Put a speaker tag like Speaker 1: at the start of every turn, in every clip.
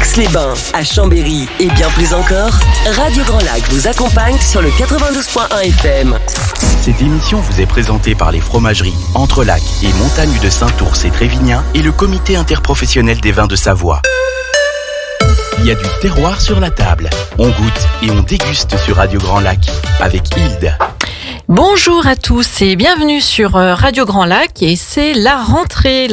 Speaker 1: Aix-les-Bains, à Chambéry et bien plus encore, Radio Grand Lac vous accompagne sur le 92.1 FM.
Speaker 2: Cette émission vous est présentée par les fromageries Entrelac et Montagne de Saint-Ours et Trévignien et le comité interprofessionnel des vins de Savoie. Il y a du terroir sur la table. On goûte et on déguste sur Radio Grand Lac avec Hilde.
Speaker 3: Bonjour à tous et bienvenue sur Radio Grand Lac, et c'est la rentrée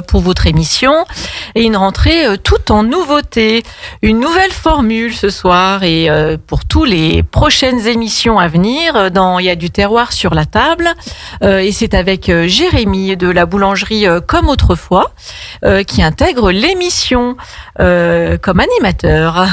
Speaker 3: pour votre émission, et une rentrée tout en nouveauté, une nouvelle formule ce soir, et pour tous les prochaines émissions à venir dans Il y a du terroir sur la table, et c'est avec Jérémy de la boulangerie Comme Autrefois qui intègre l'émission comme animateur.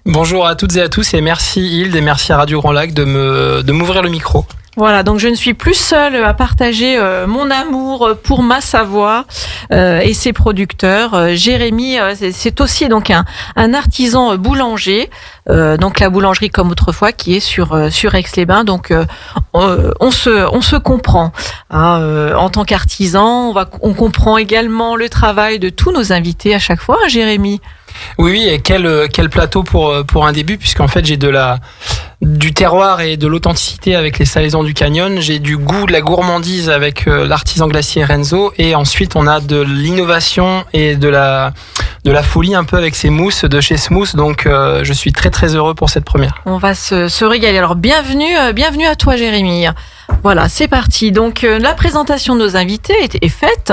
Speaker 4: Bonjour à toutes et à tous, et merci Hilde et merci à Radio Grand Lac de m'ouvrir le micro.
Speaker 3: Voilà, donc je ne suis plus seule à partager mon amour pour ma Savoie et ses producteurs. Jérémy, c'est aussi donc un artisan boulanger, donc la boulangerie Comme Autrefois qui est sur Aix-les-Bains. Donc on se comprend. En tant qu'artisan, on comprend également le travail de tous nos invités à chaque fois, Jérémy.
Speaker 4: Oui, et quel plateau pour un début, puisqu'en fait j'ai du terroir et de l'authenticité avec les salaisons du Canyon, j'ai du goût, de la gourmandise avec l'artisan glacier Renzo, et ensuite on a de l'innovation et de la folie un peu avec ces mousses de chez Smooth, donc je suis très très heureux pour cette première.
Speaker 3: On va se régaler. Alors bienvenue à toi Jérémy. Voilà, c'est parti. Donc la présentation de nos invités est faite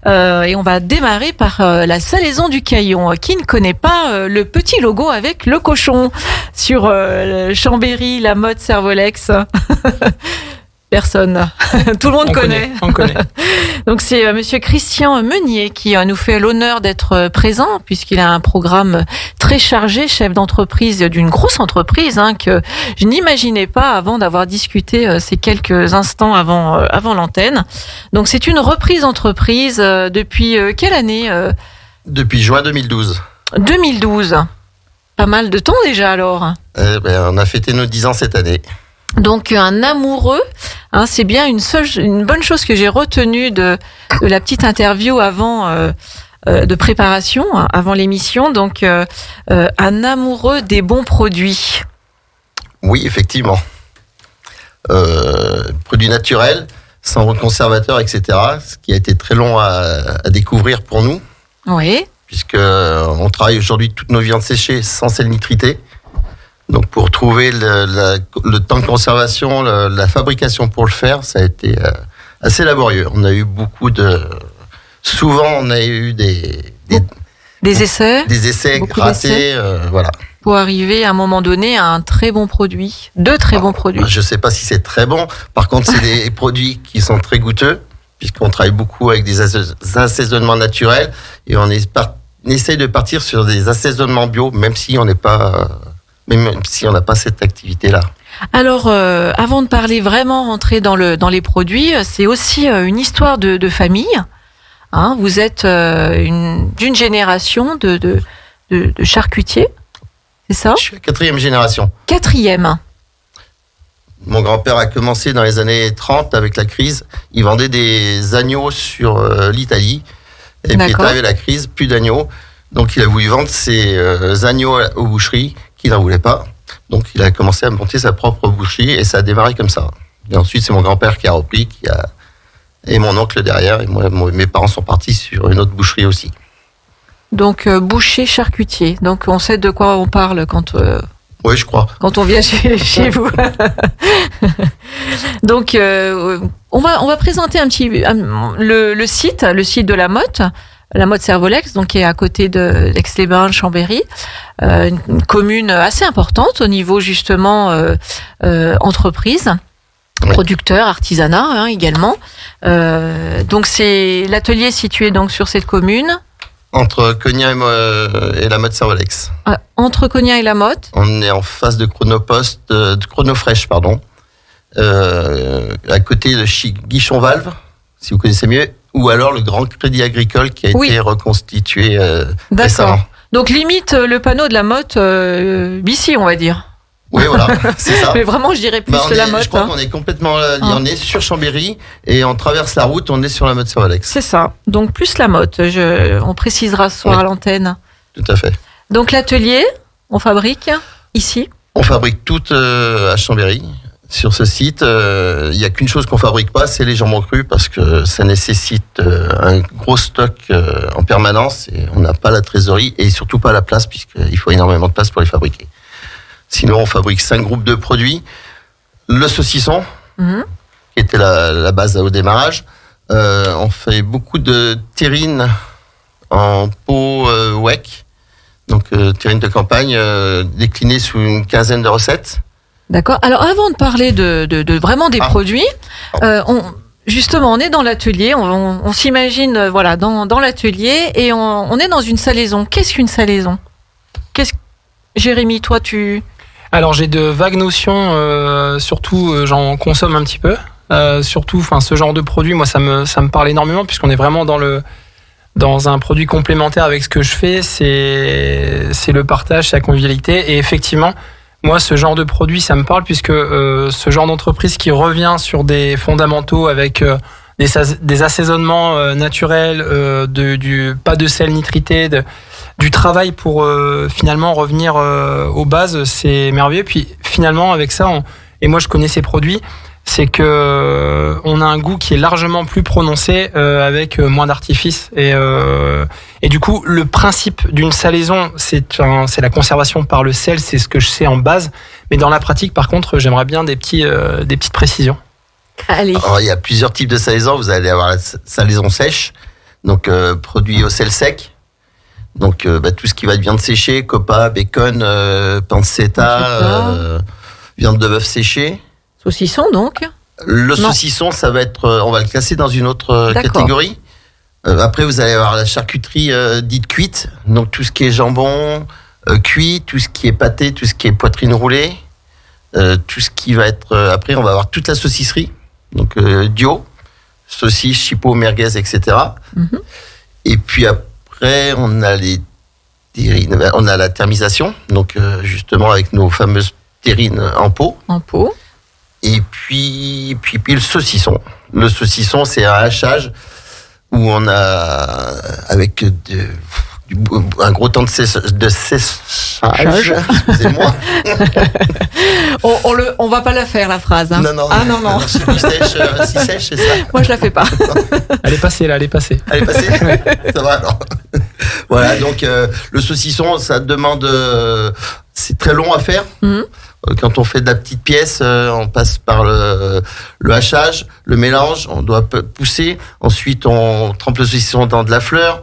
Speaker 3: et on va démarrer par la salaison du Caillon. Qui ne connaît pas le petit logo avec le cochon sur Chambéry, la mode Servolex? Personne. Tout le monde connaît.
Speaker 4: On connaît.
Speaker 3: Donc c'est monsieur Christian Meunier qui nous fait l'honneur d'être présent, puisqu'il a un programme très chargé, chef d'entreprise d'une grosse entreprise que je n'imaginais pas avant d'avoir discuté ces quelques instants avant l'antenne. Donc c'est une reprise d'entreprise depuis quelle année
Speaker 5: Depuis juin 2012.
Speaker 3: 2012. Pas mal de temps déjà alors.
Speaker 5: On a fêté nos 10 ans cette année.
Speaker 3: Donc un amoureux, c'est bien une bonne chose que j'ai retenue de la petite interview avant de préparation, avant l'émission. Donc un amoureux des bons produits.
Speaker 5: Oui, effectivement. Produits naturels, sans conservateur, etc. Ce qui a été très long à découvrir pour nous.
Speaker 3: Oui.
Speaker 5: Puisque on travaille aujourd'hui toutes nos viandes séchées sans sel nitrité. Donc pour trouver le temps de conservation, la fabrication pour le faire, ça a été assez laborieux. On a eu souvent on a eu des essais, grattés, voilà.
Speaker 3: Pour arriver à un moment donné à un très bon produit, deux très bons produits.
Speaker 5: Je sais pas si c'est très bon. Par contre, c'est des produits qui sont très goûteux, puisqu'on travaille beaucoup avec des assaisonnements naturels, et on essaye de partir sur des assaisonnements bio, même si on n'a pas cette activité-là.
Speaker 3: Alors, avant de parler vraiment, rentrer dans les produits, c'est aussi une histoire de famille. Vous êtes d'une génération de charcutiers, c'est ça ?
Speaker 5: Je suis la 4e génération.
Speaker 3: 4e.
Speaker 5: Mon grand-père a commencé dans les années 30 avec la crise. Il vendait des agneaux sur l'Italie. Et puis est arrivé la crise, plus d'agneaux. Donc il a voulu vendre ses agneaux aux boucheries qu'il n'en voulait pas. Donc il a commencé à monter sa propre boucherie, et ça a démarré comme ça. Et ensuite c'est mon grand-père qui a repris, et mon oncle derrière. Et moi, mes parents sont partis sur une autre boucherie aussi. Donc
Speaker 3: boucher charcutier. Donc on sait de quoi on parle quand...
Speaker 5: Oui, je crois.
Speaker 3: Quand on vient chez vous. Donc on va présenter un petit le site de la Motte. La Motte Servolex, donc qui est à côté de Aix-les-Bains, Chambéry, une commune assez importante au niveau justement entreprise, producteur, artisanat également. Donc c'est l'atelier situé donc sur cette commune.
Speaker 5: Entre Cognac et la Motte Servolex.
Speaker 3: Entre Cognac et la Motte.
Speaker 5: On est en face de Chronofresh, pardon. À côté de Guichon-Valve, si vous connaissez mieux. Ou alors le Grand Crédit Agricole qui a été reconstitué récemment.
Speaker 3: Donc limite le panneau de la Motte Bissy, on va dire.
Speaker 5: Oui, voilà, c'est ça.
Speaker 3: Mais vraiment, je dirais plus la Motte.
Speaker 5: Je crois qu'on est complètement on est sur Chambéry, et on traverse la route, on est sur la Motte Servolex.
Speaker 3: C'est ça. Donc plus la Motte. On précisera ce soir à l'antenne.
Speaker 5: tout à fait.
Speaker 3: Donc l'atelier, on fabrique ici?
Speaker 5: On fabrique tout à Chambéry. Sur ce site, il n'y a qu'une chose qu'on fabrique pas, c'est les jambons crus, parce que ça nécessite un gros stock en permanence, et on n'a pas la trésorerie et surtout pas la place, puisqu'il faut énormément de place pour les fabriquer. Sinon, on fabrique 5 groupes de produits. Le saucisson, qui était la base au démarrage. On fait beaucoup de terrines en pot WEC, donc terrines de campagne, déclinées sous une quinzaine de recettes.
Speaker 3: D'accord. Alors, avant de parler de vraiment des produits, justement, on est dans l'atelier, on s'imagine voilà, dans l'atelier, et on est dans une salaison. Qu'est-ce qu'une salaison? Jérémy, toi,
Speaker 4: Alors, j'ai de vagues notions, surtout j'en consomme un petit peu. Surtout, ce genre de produit, moi, ça me parle énormément, puisqu'on est vraiment dans un produit complémentaire avec ce que je fais, c'est le partage, c'est la convivialité, et effectivement, moi, ce genre de produit, ça me parle, puisque ce genre d'entreprise qui revient sur des fondamentaux avec des assaisonnements naturels, pas de sel nitrité, du travail pour finalement revenir aux bases, c'est merveilleux. Puis finalement, avec ça, et moi je connais ces produits, c'est que on a un goût qui est largement plus prononcé avec moins d'artifice, et du coup le principe d'une salaison c'est la conservation par le sel, c'est ce que je sais en base, mais dans la pratique par contre j'aimerais bien des petites précisions.
Speaker 3: Allez.
Speaker 5: Alors, il y a plusieurs types de salaison. Vous allez avoir la salaison sèche, donc produit au sel sec, donc tout ce qui va être viande séchée, copa, bacon, pancetta, viande de bœuf séchée.
Speaker 3: Saucisson, donc?
Speaker 5: Le saucisson, ça va être, on va le classer dans une autre catégorie. Après, vous allez avoir la charcuterie dite cuite, donc tout ce qui est jambon cuit, tout ce qui est pâté, tout ce qui est poitrine roulée, tout ce qui va être. Après, on va avoir toute la saucisserie, donc dio, saucisse, chipot, merguez, etc. Et puis après, on a la thermisation, donc justement avec nos fameuses terrines en pot.
Speaker 3: En pot.
Speaker 5: Et puis le saucisson. Le saucisson, c'est un hachage où on a, avec un gros temps de séchage. Excusez-moi.
Speaker 3: On va pas la faire, la phrase. Hein.
Speaker 5: Non.
Speaker 3: Ah non.
Speaker 5: Je sais plus sèche, si sèche, c'est ça.
Speaker 3: Moi, je la fais pas.
Speaker 4: Elle est passée.
Speaker 5: Elle est passée. Ça va alors. Voilà, donc le saucisson, ça demande. C'est très long à faire. Quand on fait de la petite pièce, on passe par le hachage, le mélange, on doit pousser. Ensuite, on trempe le saucisson dans de la fleur.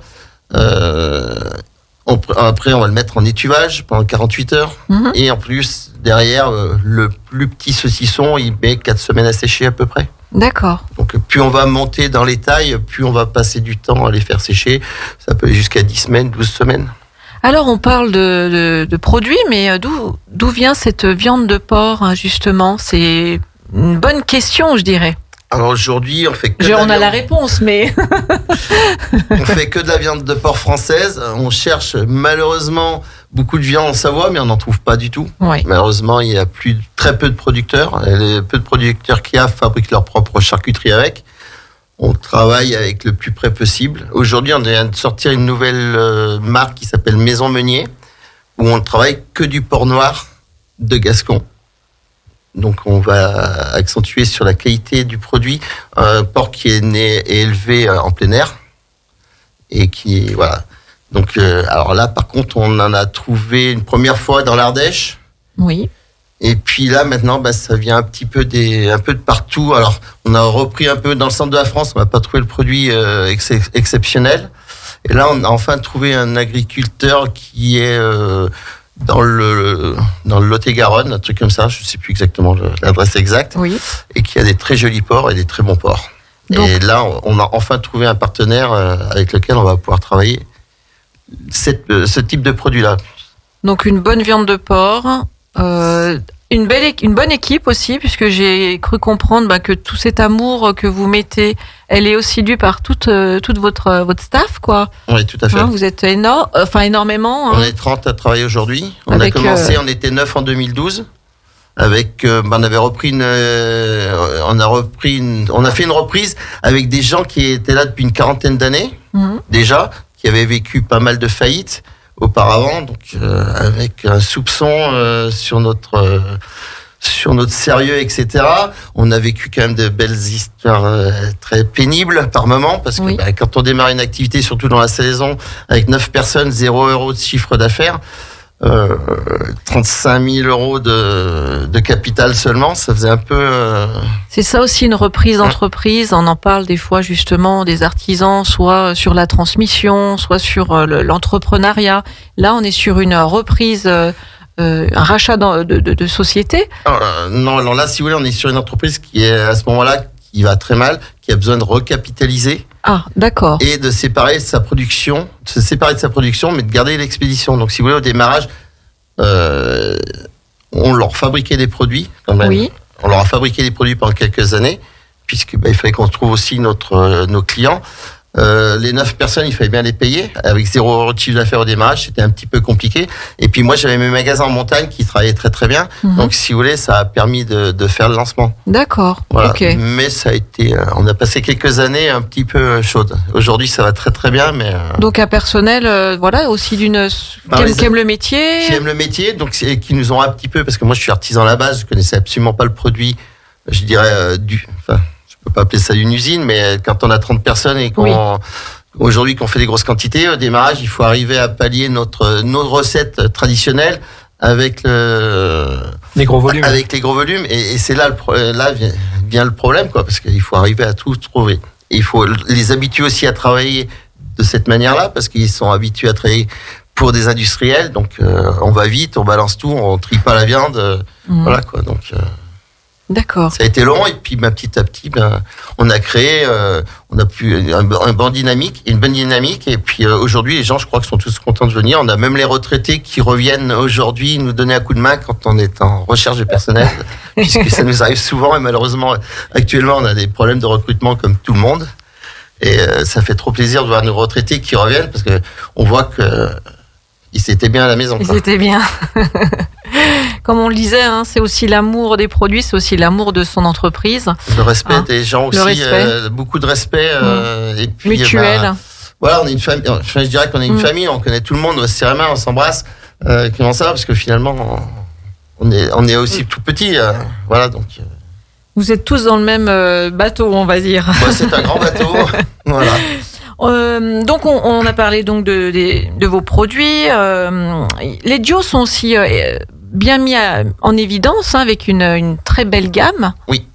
Speaker 5: Après, on va le mettre en étuvage pendant 48 heures. Et en plus, derrière, le plus petit saucisson, il met 4 semaines à sécher à peu près.
Speaker 3: D'accord.
Speaker 5: Donc, plus on va monter dans les tailles, plus on va passer du temps à les faire sécher. Ça peut aller jusqu'à 10 semaines, 12 semaines.
Speaker 3: Alors, on parle de produits, mais d'où vient cette viande de porc, hein, justement? C'est une bonne question, je dirais.
Speaker 5: Alors aujourd'hui, on fait que
Speaker 3: on a la réponse, mais...
Speaker 5: On fait que de la viande de porc française. On cherche malheureusement beaucoup de viande en Savoie, mais on n'en trouve pas du tout.
Speaker 3: Oui.
Speaker 5: Malheureusement, il y a très peu de producteurs. Et les peu de producteurs qu'il y a fabriquent leur propre charcuterie avec. On travaille avec le plus près possible. Aujourd'hui, on vient de sortir une nouvelle marque qui s'appelle Maison Meunier, où on ne travaille que du porc noir de Gascon. Donc, on va accentuer sur la qualité du produit. Un porc qui est né et élevé en plein air. Et qui, voilà. Donc, alors là, par contre, on en a trouvé une première fois dans l'Ardèche.
Speaker 3: Oui.
Speaker 5: Et puis là, maintenant, ça vient un peu de partout. Alors, on a repris un peu dans le centre de la France. On n'a pas trouvé le produit exceptionnel. Et là, on a enfin trouvé un agriculteur qui est dans le Lot-et-Garonne, un truc comme ça. Je ne sais plus exactement l'adresse exacte.
Speaker 3: Oui.
Speaker 5: Et qui a des très jolis porcs et des très bons porcs. Donc, et là, on a enfin trouvé un partenaire avec lequel on va pouvoir travailler ce type de produit-là.
Speaker 3: Donc, une bonne viande de porc. Une bonne équipe aussi, puisque j'ai cru comprendre que tout cet amour que vous mettez, elle est aussi due par toute votre staff, quoi.
Speaker 5: Oui, tout à fait.
Speaker 3: Vous êtes énormément.
Speaker 5: On est 30 à travailler aujourd'hui. On a commencé, on était 9 en 2012. Avec, on avait repris on a fait une reprise avec des gens qui étaient là depuis une quarantaine d'années déjà, qui avaient vécu pas mal de faillites, auparavant, donc avec un soupçon sur notre sérieux, etc. On a vécu quand même de belles histoires très pénibles par moment, parce que quand on démarre une activité, surtout dans la saison, avec 9 personnes, 0 € de chiffre d'affaires, 35 000 € de capital seulement, ça faisait un peu...
Speaker 3: C'est ça aussi une reprise d'entreprise. On en parle des fois justement des artisans, soit sur la transmission, soit sur l'entrepreneuriat. Là, on est sur une reprise... un rachat de société.
Speaker 5: Non, alors là, si vous voulez, on est sur une entreprise qui est à ce moment-là, qui va très mal, qui a besoin de recapitaliser.
Speaker 3: Ah, d'accord.
Speaker 5: Et de se séparer de sa production, mais de garder l'expédition. Donc, si vous voulez, au démarrage, on leur fabriquait des produits, quand même.
Speaker 3: Oui.
Speaker 5: On leur a fabriqué des produits pendant quelques années, puisque il fallait qu'on trouve aussi nos clients. Les 9 personnes, il fallait bien les payer. Avec 0 € de chiffre d'affaires au démarrage, c'était un petit peu compliqué. Et puis moi, j'avais mes magasins en montagne qui travaillaient très très bien. Donc, si vous voulez, ça a permis de faire le lancement.
Speaker 3: D'accord.
Speaker 5: Voilà.
Speaker 3: Okay.
Speaker 5: Mais ça a été, on a passé quelques années un petit peu chaudes. Aujourd'hui, ça va très très bien, mais.
Speaker 3: Donc un personnel, aussi qui aime le métier.
Speaker 5: Qui aime le métier, donc qui nous ont un petit peu, parce que moi, je suis artisan à la base, je connaissais absolument pas le produit. Je dirais je peux pas appeler ça une usine, mais quand on a 30 personnes et aujourd'hui qu'on fait des grosses quantités, au démarrage, il faut arriver à pallier nos recettes traditionnelles avec
Speaker 4: les gros volumes.
Speaker 5: Avec les gros volumes, et c'est là vient le problème, quoi, parce qu'il faut arriver à tout trouver. Et il faut les habituer aussi à travailler de cette manière-là, parce qu'ils sont habitués à travailler pour des industriels, donc on va vite, on balance tout, on trie pas la viande, voilà quoi, donc.
Speaker 3: D'accord.
Speaker 5: Ça a été long, et puis petit à petit, on a créé, on a pu une bonne dynamique, et puis aujourd'hui, les gens, je crois, que sont tous contents de venir. On a même les retraités qui reviennent aujourd'hui nous donner un coup de main quand on est en recherche de personnel, puisque ça nous arrive souvent, et malheureusement, actuellement, on a des problèmes de recrutement comme tout le monde, et ça fait trop plaisir de voir nos retraités qui reviennent, parce que on voit que ils étaient bien à la maison.
Speaker 3: Ils étaient bien. Comme on le disait, c'est aussi l'amour des produits, c'est aussi l'amour de son entreprise.
Speaker 5: Le respect des gens aussi, beaucoup de respect. Et puis,
Speaker 3: mutuel.
Speaker 5: Voilà, on est une famille. Je dirais qu'on est une famille, on connaît tout le monde, on se serre la main, on s'embrasse. Comment ça va ? Parce que finalement, on est aussi tout petit. Voilà, donc.
Speaker 3: Vous êtes tous dans le même bateau, on va dire.
Speaker 5: Ouais, c'est un grand bateau. Voilà.
Speaker 3: Donc on a parlé donc de vos produits. Les duos sont aussi bien mis en évidence, avec une très belle gamme.
Speaker 5: Oui.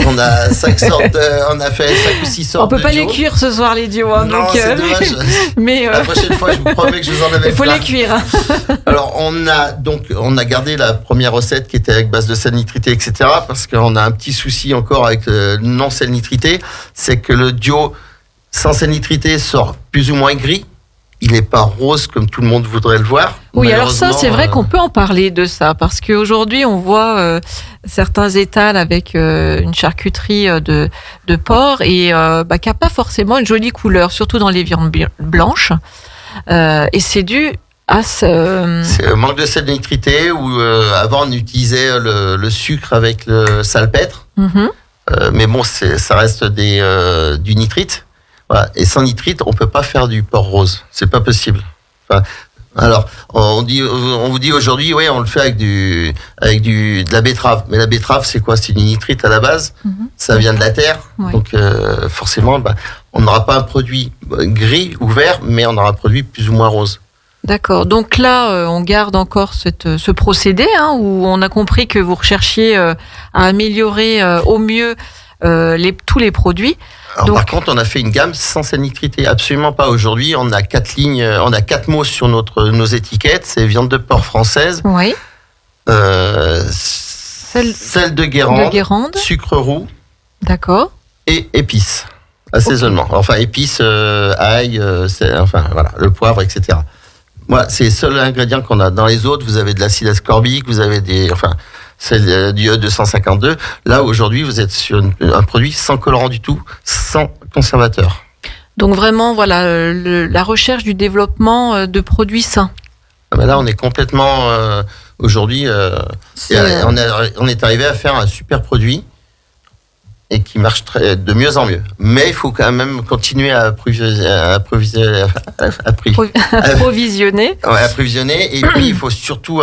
Speaker 5: On a 5 sortes, on a fait 5 ou 6 sortes.
Speaker 3: On peut pas les cuire ce soir, les duos.
Speaker 5: Non, donc, c'est dommage.
Speaker 3: Mais
Speaker 5: la prochaine fois, je vous promets que je vous en avais.
Speaker 3: Il faut les cuire.
Speaker 5: Alors on a gardé la première recette qui était avec base de sel nitrité, etc. Parce qu'on a un petit souci encore avec le non sel nitrité, c'est que le duo sans sel nitrité sort plus ou moins gris. Il n'est pas rose comme tout le monde voudrait le voir.
Speaker 3: Oui, alors ça, c'est vrai qu'on peut en parler de ça, parce qu'aujourd'hui, on voit certains étals avec une charcuterie de porc et qui n'a pas forcément une jolie couleur, surtout dans les viandes blanches. Et c'est dû à ce...
Speaker 5: C'est manque de sel nitrité, où avant, on utilisait le sucre avec le salpêtre. Mais bon, ça reste du nitrite. Voilà. Et sans nitrite, on peut pas faire du porc rose. C'est pas possible. Enfin, alors, on vous dit aujourd'hui, oui, on le fait avec de la betterave. Mais la betterave, c'est quoi ? C'est du nitrite à la base. Ça vient de la terre. Ouais. Donc, forcément, on n'aura pas un produit gris ou vert, mais on aura un produit plus ou moins rose.
Speaker 3: D'accord. Donc là, on garde encore ce procédé, où on a compris que vous recherchiez à améliorer au mieux tous les produits.
Speaker 5: Alors, par contre, on a fait une gamme sans sel nitrité. Absolument pas. Aujourd'hui, on a 4 lignes, on a 4 mots sur nos étiquettes. C'est viande de porc française.
Speaker 3: Oui.
Speaker 5: Sel de Guérande. Sucre roux.
Speaker 3: D'accord.
Speaker 5: Et épices. Assaisonnement. Okay. Enfin, épices, ail, voilà, le poivre, etc. Voilà, c'est les seuls ingrédients qu'on a. Dans les autres, vous avez de l'acide ascorbique, vous avez c'est du E252. Là, aujourd'hui, vous êtes sur un produit sans colorant du tout, sans conservateur.
Speaker 3: Donc vraiment, voilà, la recherche du développement de produits sains.
Speaker 5: Là, on est complètement... aujourd'hui, on est arrivé à faire un super produit. et qui marche de mieux en mieux. Mais il faut quand même continuer à approvisionner. Et puis, il faut surtout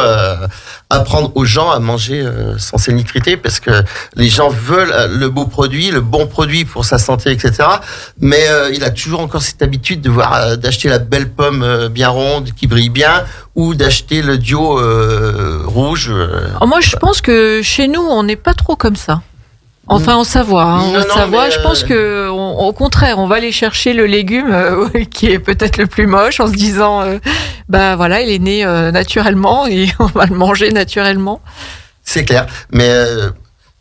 Speaker 5: apprendre aux gens à manger sans sénitrité, parce que les gens veulent le beau produit, le bon produit pour sa santé, etc. Mais il a toujours encore cette habitude d'acheter la belle pomme bien ronde, qui brille bien, ou d'acheter le Dio rouge.
Speaker 3: Moi, je pense que chez nous, on n'est pas trop comme ça. Enfin, en Savoie. Je pense que, au contraire, on va aller chercher le légume qui est peut-être le plus moche, en se disant, voilà, il est né naturellement et on va le manger naturellement.
Speaker 5: C'est clair, mais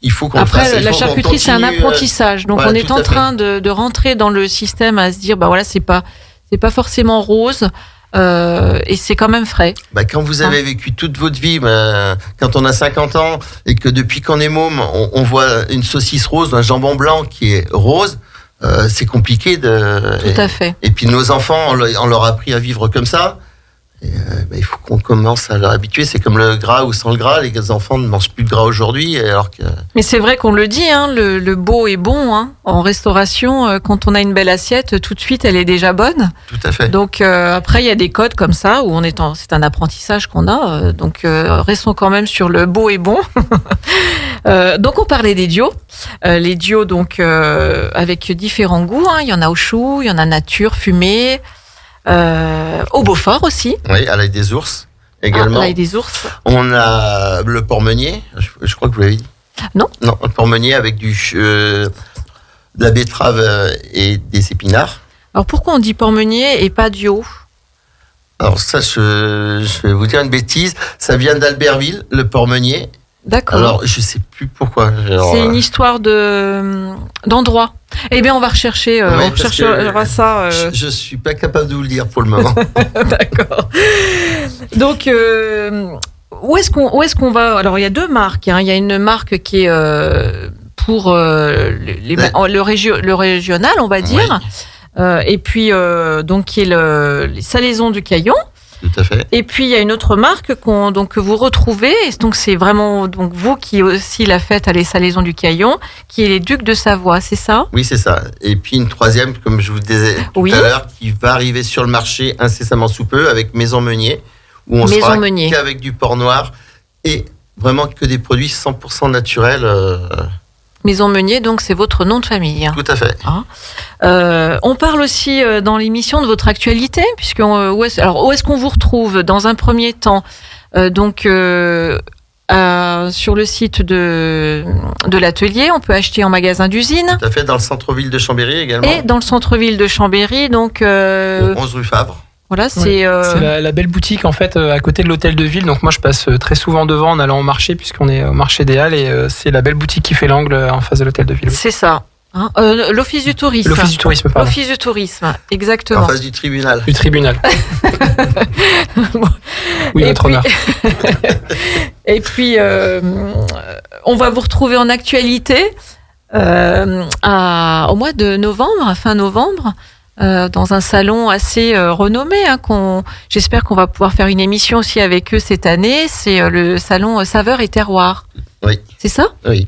Speaker 5: il faut qu'on
Speaker 3: Après,
Speaker 5: fasse.
Speaker 3: La charcuterie, c'est un apprentissage. Donc, on est en train de rentrer dans le système à se dire, c'est pas forcément rose. Et c'est quand même frais.
Speaker 5: Quand vous avez vécu toute votre vie, quand on a 50 ans et que depuis qu'on est môme, on voit une saucisse rose, un jambon blanc qui est rose, c'est compliqué de.
Speaker 3: Tout à fait.
Speaker 5: Et puis nos enfants, on leur a appris à vivre comme ça. Et, il faut qu'on commence à leur habituer. C'est comme le gras ou sans le gras. Les enfants ne mangent plus de gras aujourd'hui, alors que.
Speaker 3: Mais c'est vrai qu'on le dit, le beau est bon. En restauration, quand on a une belle assiette, tout de suite, elle est déjà bonne.
Speaker 5: Tout à fait.
Speaker 3: Donc après, il y a des codes comme ça où c'est un apprentissage qu'on a. Donc restons quand même sur le beau et bon. Donc on parlait des Dio. Les Dio, donc avec différents goûts. Il y en a au chou, il y en a nature, fumée. Au Beaufort aussi.
Speaker 5: Oui, à l'ail des ours également.
Speaker 3: L'ail des ours.
Speaker 5: On a le porc-meunier, je crois que vous l'avez dit.
Speaker 3: Non,
Speaker 5: le porc-meunier avec de la betterave et des épinards.
Speaker 3: Alors pourquoi on dit porc-meunier et pas Dio ?
Speaker 5: Alors ça, je vais vous dire une bêtise. Ça vient d'Albertville, le porc-meunier.
Speaker 3: D'accord.
Speaker 5: Alors, je sais plus pourquoi.
Speaker 3: C'est une histoire d'endroit. Eh bien, on va rechercher. On recherchera ça.
Speaker 5: Je suis pas capable de vous le dire pour le moment.
Speaker 3: D'accord. Donc, où est-ce qu'on va ? Alors, il y a deux marques. Il y a une marque qui est pour le régional, on va dire. Oui. Et puis, donc, qui est les salaisons du Caillon.
Speaker 5: Tout à fait.
Speaker 3: Et puis il y a une autre marque que vous retrouvez, et donc c'est vraiment vous qui aussi la faites à les salaisons du Caillon, qui est les Ducs de Savoie, c'est ça ?
Speaker 5: Oui, c'est ça. Et puis une troisième, comme je vous disais tout à l'heure, qui va arriver sur le marché incessamment sous peu avec Maison Meunier, où on sera qu'avec du porc noir et vraiment que des produits 100% naturels.
Speaker 3: Maison Meunier, donc c'est votre nom de famille.
Speaker 5: Tout à fait.
Speaker 3: On parle aussi dans l'émission de votre actualité, puisque où est-ce qu'on vous retrouve dans un premier temps sur le site de l'atelier, on peut acheter en magasin d'usine.
Speaker 5: Tout à fait, dans le centre-ville de Chambéry également.
Speaker 3: Et dans le centre-ville de Chambéry, donc
Speaker 5: 11 rue Favre.
Speaker 3: Voilà, c'est
Speaker 4: la belle boutique en fait à côté de l'hôtel de ville. Donc moi je passe très souvent devant en allant au marché puisqu'on est au marché des Halles et c'est la belle boutique qui fait l'angle en face de l'hôtel de ville.
Speaker 3: C'est ça. L'office du tourisme.
Speaker 4: L'office du tourisme, pardon.
Speaker 3: L'office du tourisme, exactement.
Speaker 5: En face du tribunal.
Speaker 4: Du tribunal. Oui, votre honneur.
Speaker 3: Et puis on va vous retrouver en actualité au mois de novembre, fin novembre. Dans un salon assez renommé, j'espère qu'on va pouvoir faire une émission aussi avec eux cette année. C'est le salon Saveurs et Terroirs.
Speaker 5: Oui.
Speaker 3: C'est ça ?
Speaker 5: Oui.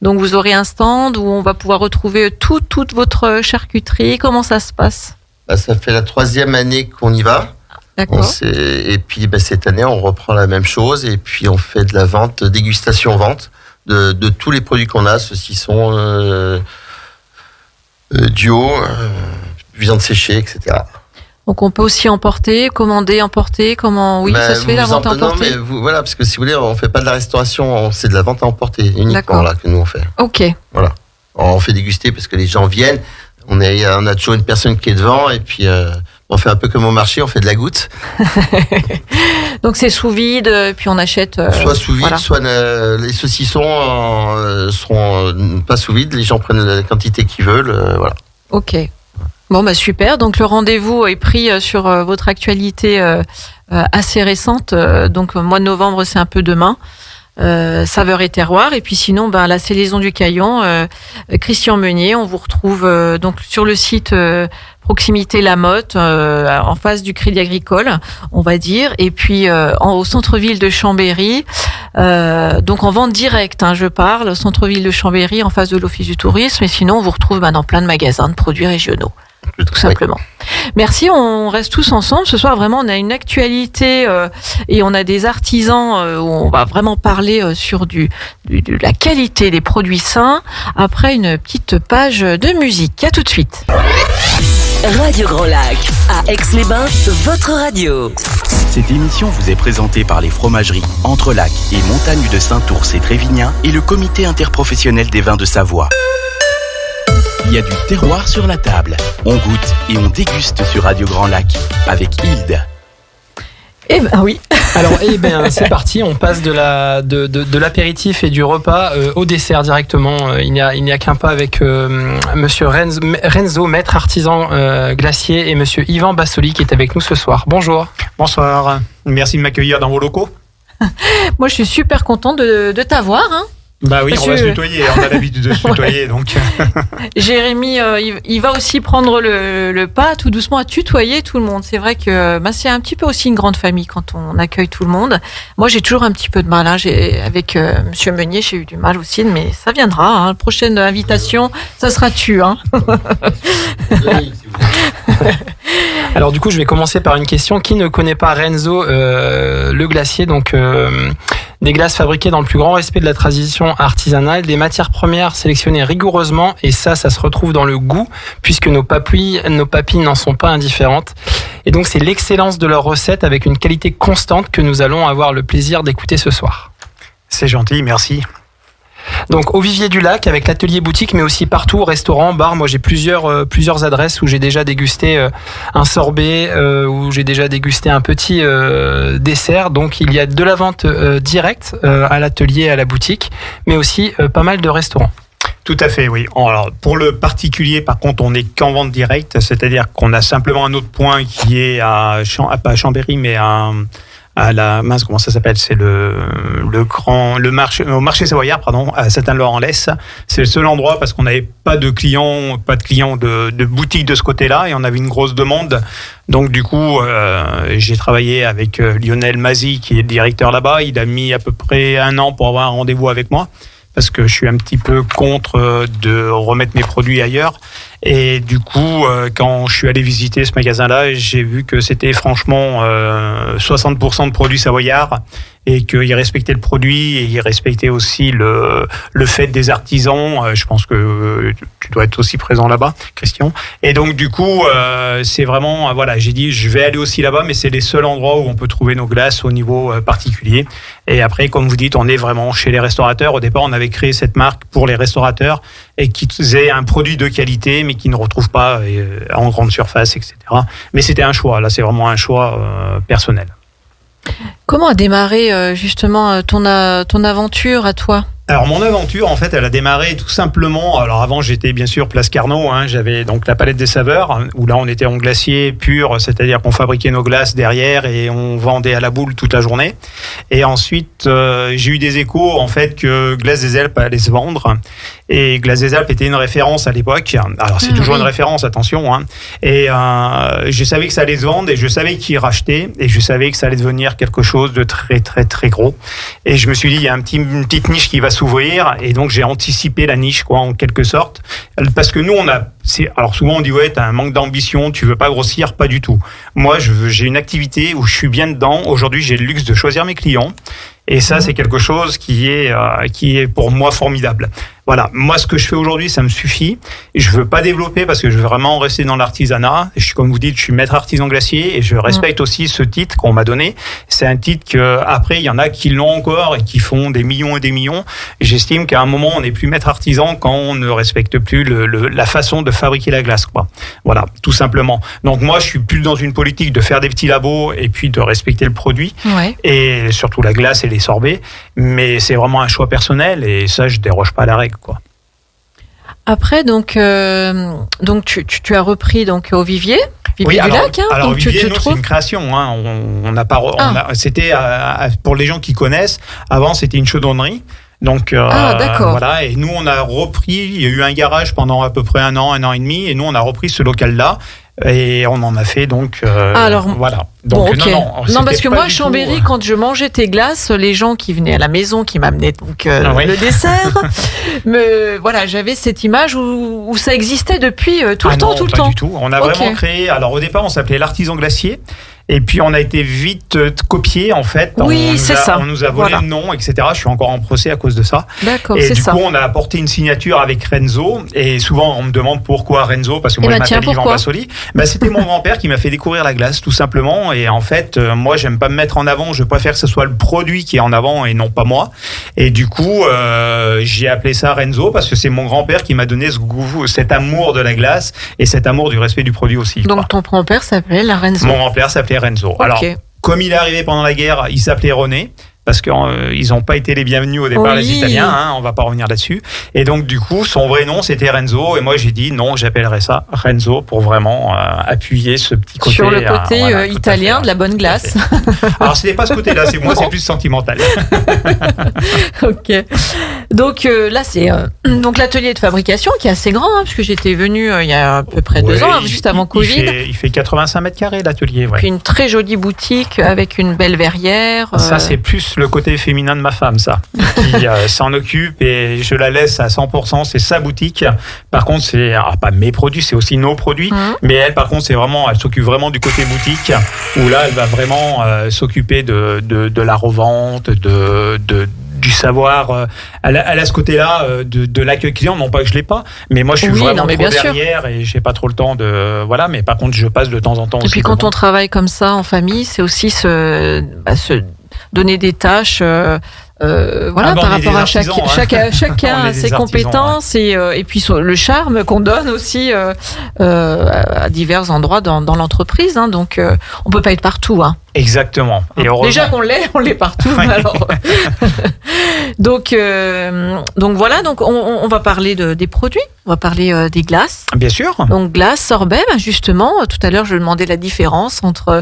Speaker 3: Donc vous aurez un stand où on va pouvoir retrouver toute votre charcuterie. Comment ça se passe ?
Speaker 5: Ça fait la 3e année qu'on y va.
Speaker 3: D'accord.
Speaker 5: Et puis cette année, on reprend la même chose et puis on fait de la vente, dégustation-vente de tous les produits qu'on a, saucissons, Dio, viande séchée, etc.
Speaker 3: Donc on peut aussi emporter, comment ça se fait la vente à emporter ?
Speaker 5: Non, mais voilà, parce que si vous voulez, on fait pas de la restauration, c'est de la vente à emporter uniquement là que nous on fait.
Speaker 3: Ok.
Speaker 5: Voilà. On fait déguster parce que les gens viennent. On a toujours une personne qui est devant et puis on fait un peu comme au marché, on fait de la goutte.
Speaker 3: Donc c'est sous vide, puis on achète.
Speaker 5: Soit sous vide, soit les saucissons seront pas sous vide. Les gens prennent la quantité qu'ils veulent, voilà.
Speaker 3: Ok. Bon, super. Donc, le rendez-vous est pris sur votre actualité assez récente. Donc, mois de novembre, c'est un peu demain. Saveurs et terroirs. Et puis, sinon, la salaison du Caillon, Christian Meunier. On vous retrouve donc sur le site proximité Lamotte, en face du Crédit Agricole, on va dire. Et puis, au centre-ville de Chambéry, Donc en vente directe, je parle, centre-ville de Chambéry, en face de l'Office du tourisme. Et sinon, on vous retrouve dans plein de magasins de produits régionaux. Tout simplement. Merci, on reste tous ensemble. Ce soir, vraiment, on a une actualité et on a des artisans où on va vraiment parler sur de la qualité des produits sains après une petite page de musique. À tout de suite.
Speaker 1: Radio Grand Lac, à Aix-les-Bains, votre radio.
Speaker 2: Cette émission vous est présentée par les fromageries Entrelac et Montagne de Saint-Ours et Trévignan et le comité interprofessionnel des vins de Savoie. Il y a du terroir sur la table. On goûte et on déguste sur Radio Grand Lac avec Hilde.
Speaker 3: Eh ben oui.
Speaker 4: Alors, c'est parti. On passe de l'apéritif et du repas au dessert directement. Il n'y a qu'un pas avec Monsieur Renzo, maître artisan glacier, et Monsieur Yvan Bassoli qui est avec nous ce soir. Bonjour.
Speaker 6: Bonsoir. Merci de m'accueillir dans vos locaux.
Speaker 3: Moi, je suis super contente de t'avoir.
Speaker 6: Bah oui, on va se tutoyer, on a l'habitude de se tutoyer, donc.
Speaker 3: Jérémy, il va aussi prendre le pas tout doucement à tutoyer tout le monde. C'est vrai que c'est un petit peu aussi une grande famille quand on accueille tout le monde. Moi, j'ai toujours un petit peu de mal. Avec Monsieur Meunier, j'ai eu du mal aussi, mais ça viendra. La prochaine invitation, ça sera tu.
Speaker 4: Alors du coup, je vais commencer par une question. Qui ne connaît pas Renzo, le glacier, donc des glaces fabriquées dans le plus grand respect de la tradition artisanale, des matières premières sélectionnées rigoureusement, et ça se retrouve dans le goût, puisque nos papilles n'en sont pas indifférentes. Et donc c'est l'excellence de leurs recettes avec une qualité constante que nous allons avoir le plaisir d'écouter ce soir.
Speaker 6: C'est gentil, merci.
Speaker 4: Donc au Vivier du Lac avec l'atelier boutique, mais aussi partout, restaurant, bar. Moi j'ai plusieurs adresses où j'ai déjà dégusté un sorbet, où j'ai déjà dégusté un petit dessert. Donc il y a de la vente directe à l'atelier, à la boutique, mais aussi pas mal de restaurants.
Speaker 6: Tout à fait, oui. Alors, pour le particulier, par contre, on n'est qu'en vente directe, c'est-à-dire qu'on a simplement un autre point qui est pas à Chambéry, mais à la mince, comment ça s'appelle, c'est au marché Savoyard, à Saint-Laurent-en-Lesse. C'est le seul endroit parce qu'on n'avait pas de clients de boutique de ce côté-là, et on avait une grosse demande. Donc du coup, j'ai travaillé avec Lionel Mazy, qui est le directeur là-bas. Il a mis à peu près 1 an pour avoir un rendez-vous avec moi, parce que je suis un petit peu contre de remettre mes produits ailleurs. Et du coup, quand je suis allé visiter ce magasin-là, j'ai vu que c'était franchement 60% de produits savoyards, et qu'il respectait le produit, et il respectait aussi le fait des artisans. Je pense que tu dois être aussi présent là-bas, Christian. Et donc du coup, c'est vraiment, j'ai dit, je vais aller aussi là-bas, mais c'est les seuls endroits où on peut trouver nos glaces au niveau particulier. Et après, comme vous dites, on est vraiment chez les restaurateurs. Au départ, on avait créé cette marque pour les restaurateurs, et qui faisaient un produit de qualité, mais qui ne retrouvent pas en grande surface, etc. Mais c'était un choix. Là, c'est vraiment un choix personnel.
Speaker 3: Comment a démarré justement ton aventure à toi ?
Speaker 6: Alors mon aventure, en fait, elle a démarré tout simplement. Alors avant, j'étais bien sûr Place Carnot. J'avais donc la palette des saveurs, où là on était en glacier pur, c'est-à-dire qu'on fabriquait nos glaces derrière et on vendait à la boule toute la journée. Et ensuite, j'ai eu des échos en fait que Glace des Alpes allait se vendre. Et Glace des Alpes était une référence à l'époque. Alors c'est toujours une référence, attention. Et je savais que ça allait se vendre, et je savais qui rachetait, et je savais que ça allait devenir quelque chose de très très très gros. Et je me suis dit, il y a une petite niche qui va s'ouvrir, et donc j'ai anticipé la niche, en quelque sorte, parce que nous alors souvent on dit t'as un manque d'ambition, tu veux pas grossir, pas du tout. Moi j'ai une activité où je suis bien dedans. Aujourd'hui j'ai le luxe de choisir mes clients, et ça c'est quelque chose qui est pour moi formidable. Voilà, moi ce que je fais aujourd'hui, ça me suffit. Je veux pas développer parce que je veux vraiment rester dans l'artisanat. Comme vous dites, je suis maître artisan glacier, et je respecte aussi ce titre qu'on m'a donné. C'est un titre que après il y en a qui l'ont encore et qui font des millions et des millions. J'estime qu'à un moment on n'est plus maître artisan quand on ne respecte plus la façon de fabriquer la glace, Voilà, tout simplement. Donc moi je suis plus dans une politique de faire des petits labos et puis de respecter le produit, et surtout la glace et les sorbets. Mais c'est vraiment un choix personnel, et ça je déroge pas à la règle.
Speaker 3: Après, donc tu as repris au Vivier du Lac.
Speaker 6: Alors
Speaker 3: donc
Speaker 6: Vivier, c'est une création. On n'a pas. C'était pour les gens qui connaissent. Avant, c'était une chaudronnerie. Donc
Speaker 3: d'accord.
Speaker 6: Voilà. Et nous, on a repris. Il y a eu un garage pendant à peu près un an et demi, et nous, on a repris ce local-là. Et on en a fait donc.
Speaker 3: Alors,
Speaker 6: voilà. Donc,
Speaker 3: bon, okay. Non, parce que moi, à Chambéry,
Speaker 6: tout...
Speaker 3: quand je mangeais tes glaces, les gens qui venaient à la maison, qui m'amenaient donc le dessert, mais voilà, j'avais cette image où ça existait depuis tout le temps.
Speaker 6: Pas du tout. On a vraiment créé. Alors au départ, on s'appelait l'Artisan Glacier. Et puis on a été vite copié en fait.
Speaker 3: Oui, c'est ça.
Speaker 6: On nous a volé le nom, etc. Je suis encore en procès à cause de ça.
Speaker 3: D'accord,
Speaker 6: et
Speaker 3: c'est ça.
Speaker 6: Du coup, on a apporté une signature avec Renzo. Et souvent, on me demande pourquoi Renzo, parce que moi, je m'appelle Yvan Bassoli. C'était mon grand-père qui m'a fait découvrir la glace, tout simplement. Et en fait, moi, j'aime pas me mettre en avant. Je préfère que ce soit le produit qui est en avant et non pas moi. Et du coup, j'ai appelé ça Renzo parce que c'est mon grand-père qui m'a donné ce goût, cet amour de la glace et cet amour du respect du produit aussi.
Speaker 3: Donc ton grand-père s'appelait Renzo.
Speaker 6: Mon grand-père s'appelait Renzo.
Speaker 3: Okay.
Speaker 6: Alors, comme il est arrivé pendant la guerre, il s'appelait René. Parce qu'ils n'ont pas été les bienvenus au départ, les Italiens, on va pas revenir là-dessus. Et donc, du coup, son vrai nom, c'était Renzo. Et moi, j'ai dit non, j'appellerai ça Renzo pour vraiment appuyer ce petit côté.
Speaker 3: Sur le côté italien de la bonne glace.
Speaker 6: Alors, ce n'est pas ce côté-là, c'est plus sentimental.
Speaker 3: Ok. Donc, là, c'est donc l'atelier de fabrication qui est assez grand, parce que j'étais venue il y a à peu près 2 ans, juste avant Covid.
Speaker 6: Il fait 85 mètres carrés, l'atelier.
Speaker 3: Puis une très jolie boutique avec une belle verrière.
Speaker 6: Ça, c'est plus le côté féminin de ma femme, ça, qui s'en occupe et je la laisse à 100%. C'est sa boutique. Par contre, c'est pas mes produits, c'est aussi nos produits. Mais elle, par contre, elle s'occupe vraiment du côté boutique où là, elle va vraiment s'occuper de la revente, du savoir. Elle a ce côté-là de l'accueil client. Non pas que je l'ai pas, mais moi, je suis vraiment trop derrière et j'ai pas trop le temps de. Voilà, mais par contre, je passe de temps en temps.
Speaker 3: Et puis quand on travaille comme ça en famille, c'est aussi se donner des tâches par rapport à chacun a ses compétences et puis le charme qu'on donne aussi à divers endroits dans l'entreprise. Donc on peut pas être partout.
Speaker 6: Exactement. Et
Speaker 3: déjà qu'on l'est partout. Alors. Donc voilà. Donc on va parler des produits. On va parler des glaces.
Speaker 6: Bien sûr.
Speaker 3: Donc glace, sorbet. Justement, tout à l'heure je demandais la différence entre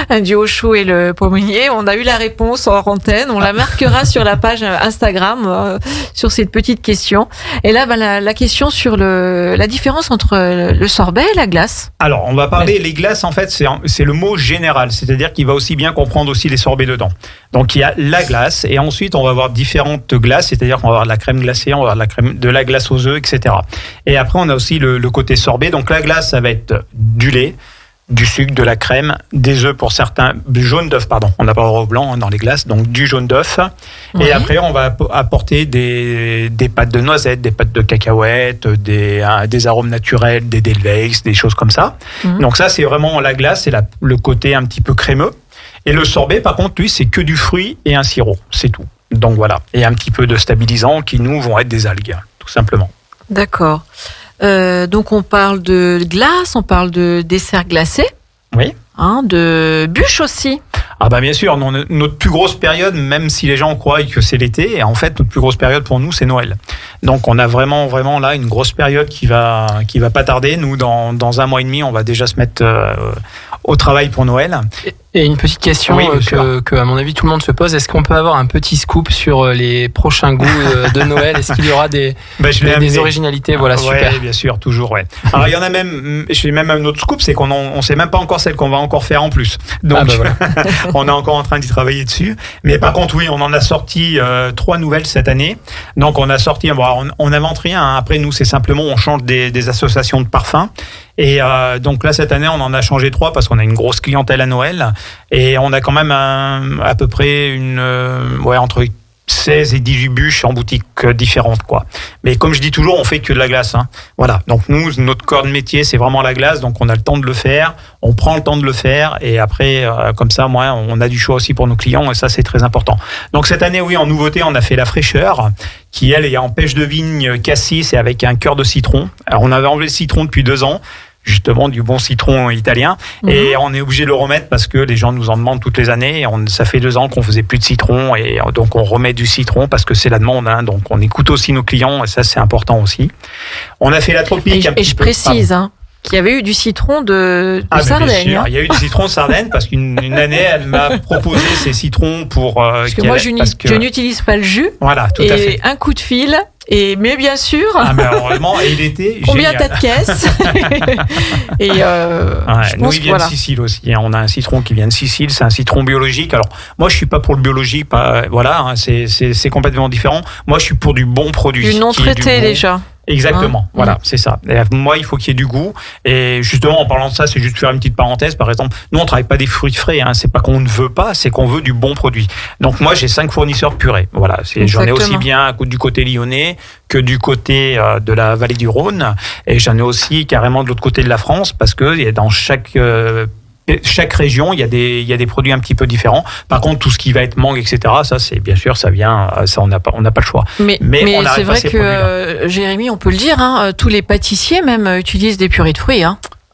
Speaker 3: un duo chaud et le pommier. On a eu la réponse en antenne. On la marquera sur la page Instagram sur cette petite question. Et là, la question sur la différence entre le sorbet et la glace.
Speaker 6: Alors, on va parler les glaces. En fait, c'est le mot général, c'est-à-dire qu'il va aussi bien comprendre aussi les sorbets dedans. Donc, il y a la glace et ensuite on va avoir différentes glaces, c'est-à-dire qu'on va avoir de la crème glacée, on va avoir de la glace aux œufs, etc. Et après, on a aussi le côté sorbet. Donc, la glace, ça va être du lait, du sucre, de la crème, des œufs pour certains, du jaune d'œuf, pardon. On n'a pas le blanc dans les glaces, donc du jaune d'œuf. Oui. Et après, on va apporter des pâtes de noisettes, des pâtes de cacahuètes, des arômes naturels, des Delveiss, des choses comme ça. Donc ça, c'est vraiment la glace, c'est le côté un petit peu crémeux. Et le sorbet, par contre, lui, c'est que du fruit et un sirop, c'est tout. Donc voilà, et un petit peu de stabilisant qui, nous, vont être des algues, tout simplement.
Speaker 3: D'accord. Donc on parle de glace, on parle de dessert glacé.
Speaker 6: Oui.
Speaker 3: De bûches aussi.
Speaker 6: Ah bien sûr, notre plus grosse période, même si les gens croient que c'est l'été, en fait notre plus grosse période pour nous c'est Noël. Donc on a vraiment là une grosse période qui va pas tarder. Nous dans 1 mois et demi on va déjà se mettre au travail pour Noël.
Speaker 4: Et une petite question que à mon avis tout le monde se pose, est-ce qu'on peut avoir un petit scoop sur les prochains goûts de Noël? Est-ce qu'il y aura des originalités? Voilà, super.
Speaker 6: Oui, bien sûr, toujours, ouais. Alors il y en a même, j'ai même un autre scoop, c'est qu'on sait même pas encore celle qu'on va encore faire en plus. Donc voilà. On est encore en train d'y travailler dessus. Mais par contre, oui, on en a sorti 3 nouvelles cette année. Donc on a sorti, on n'invente rien. Après nous, c'est simplement on change des associations de parfums. Et donc là, cette année, on en a changé 3 parce qu'on a une grosse clientèle à Noël. Et on a quand même à peu près entre 16 et 18 bûches en boutique différentes, quoi. Mais comme je dis toujours, on fait que de la glace. Voilà. Donc nous, notre corps de métier, c'est vraiment la glace. Donc on a le temps de le faire, on prend le temps de le faire. Et après, comme ça, on a du choix aussi pour nos clients. Et ça, c'est très important. Donc cette année, oui, en nouveauté, on a fait la fraîcheur, qui, elle, est en pêche de vigne cassis et avec un cœur de citron. Alors on avait enlevé le citron depuis 2 ans. Justement du bon citron italien et on est obligé de le remettre parce que les gens nous en demandent toutes les années et ça fait 2 ans qu'on faisait plus de citron et donc on remet du citron parce que c'est la demande, donc on écoute aussi nos clients et ça c'est important aussi. On a fait la tropique
Speaker 3: et je précise qu'il y avait eu du citron de Sardaigne. Bien sûr,
Speaker 6: il y a eu du citron de Sardaigne parce qu'une année elle m'a proposé ces citrons pour
Speaker 3: parce que moi je n'utilise pas le jus.
Speaker 6: Voilà, tout à fait.
Speaker 3: Et un coup de fil Mais bien sûr.
Speaker 6: Ah, mais heureusement, et l'été.
Speaker 3: Combien t'as de caisses? Et
Speaker 6: nous, il vient de Sicile aussi. On a un citron qui vient de Sicile. C'est un citron biologique. Alors, moi, je suis pas pour le biologique. Voilà, c'est complètement différent. Moi, je suis pour du bon produit.
Speaker 3: Du non traité déjà.
Speaker 6: Exactement, voilà, c'est ça. Et moi, il faut qu'il y ait du goût. Et justement, en parlant de ça, c'est juste faire une petite parenthèse. Par exemple, nous, on travaille pas des fruits frais. C'est pas qu'on ne veut pas, c'est qu'on veut du bon produit. Donc moi, j'ai 5 fournisseurs purés. Voilà, j'en ai aussi bien du côté lyonnais que du côté de la vallée du Rhône. Et j'en ai aussi carrément de l'autre côté de la France, parce que dans chaque région, il y a des produits un petit peu différents. Par contre, tout ce qui va être mangue, etc., ça, c'est bien sûr, ça vient, ça, on n'a pas le choix.
Speaker 3: Mais c'est vrai que, Jérémy, on peut le dire, tous les pâtissiers même utilisent des purées de fruits.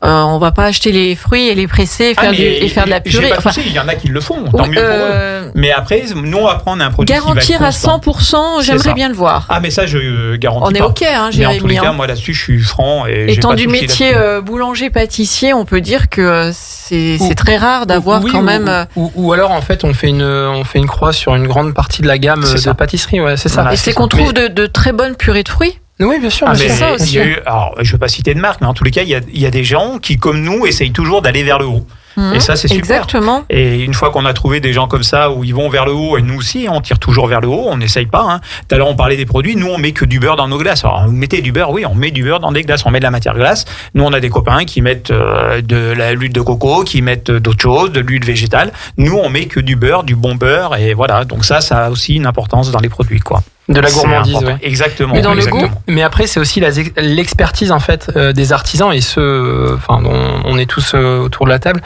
Speaker 3: On va pas acheter les fruits et les presser et faire de la purée.
Speaker 6: Il y en a qui le font, tant mieux pour eux. Mais après, nous, on va prendre un produit
Speaker 3: garantir
Speaker 6: qui va être
Speaker 3: à 100%, j'aimerais bien le voir.
Speaker 6: Ah, mais ça, je garantis
Speaker 3: on
Speaker 6: pas.
Speaker 3: est OK, Jérémy.
Speaker 6: Mais en tous les cas, moi, là-dessus, je suis franc.
Speaker 3: Étant du métier boulanger-pâtissier, on peut dire que c'est très rare d'avoir quand même...
Speaker 4: Ou alors, en fait, on fait une croix sur une grande partie de la gamme de pâtisserie. Ouais, c'est ça.
Speaker 3: Et c'est qu'on trouve de très bonnes purées de fruits.
Speaker 4: Oui, bien sûr.
Speaker 3: C'est ça aussi.
Speaker 6: Alors, je ne veux pas citer de marque, mais en tous les cas, il y a des gens qui, comme nous, essayent toujours d'aller vers le haut. Et ça, c'est super.
Speaker 3: Exactement.
Speaker 6: Et une fois qu'on a trouvé des gens comme ça, où ils vont vers le haut, et nous aussi, on tire toujours vers le haut, on n'essaye pas. Tout à l'heure, on parlait des produits, nous, on met que du beurre dans nos glaces. Alors, vous mettez du beurre, oui, on met du beurre dans des glaces, on met de la matière glace. Nous, on a des copains qui mettent de l'huile de coco, qui mettent d'autres choses, de l'huile végétale. Nous, on met que du beurre, du bon beurre, et voilà. Donc ça a aussi une importance dans les produits, quoi.
Speaker 4: De la gourmandise, ouais.
Speaker 6: Exactement.
Speaker 3: Mais dans le goût.
Speaker 4: Mais après, c'est aussi l'expertise en fait des artisans et dont on est tous autour de la table.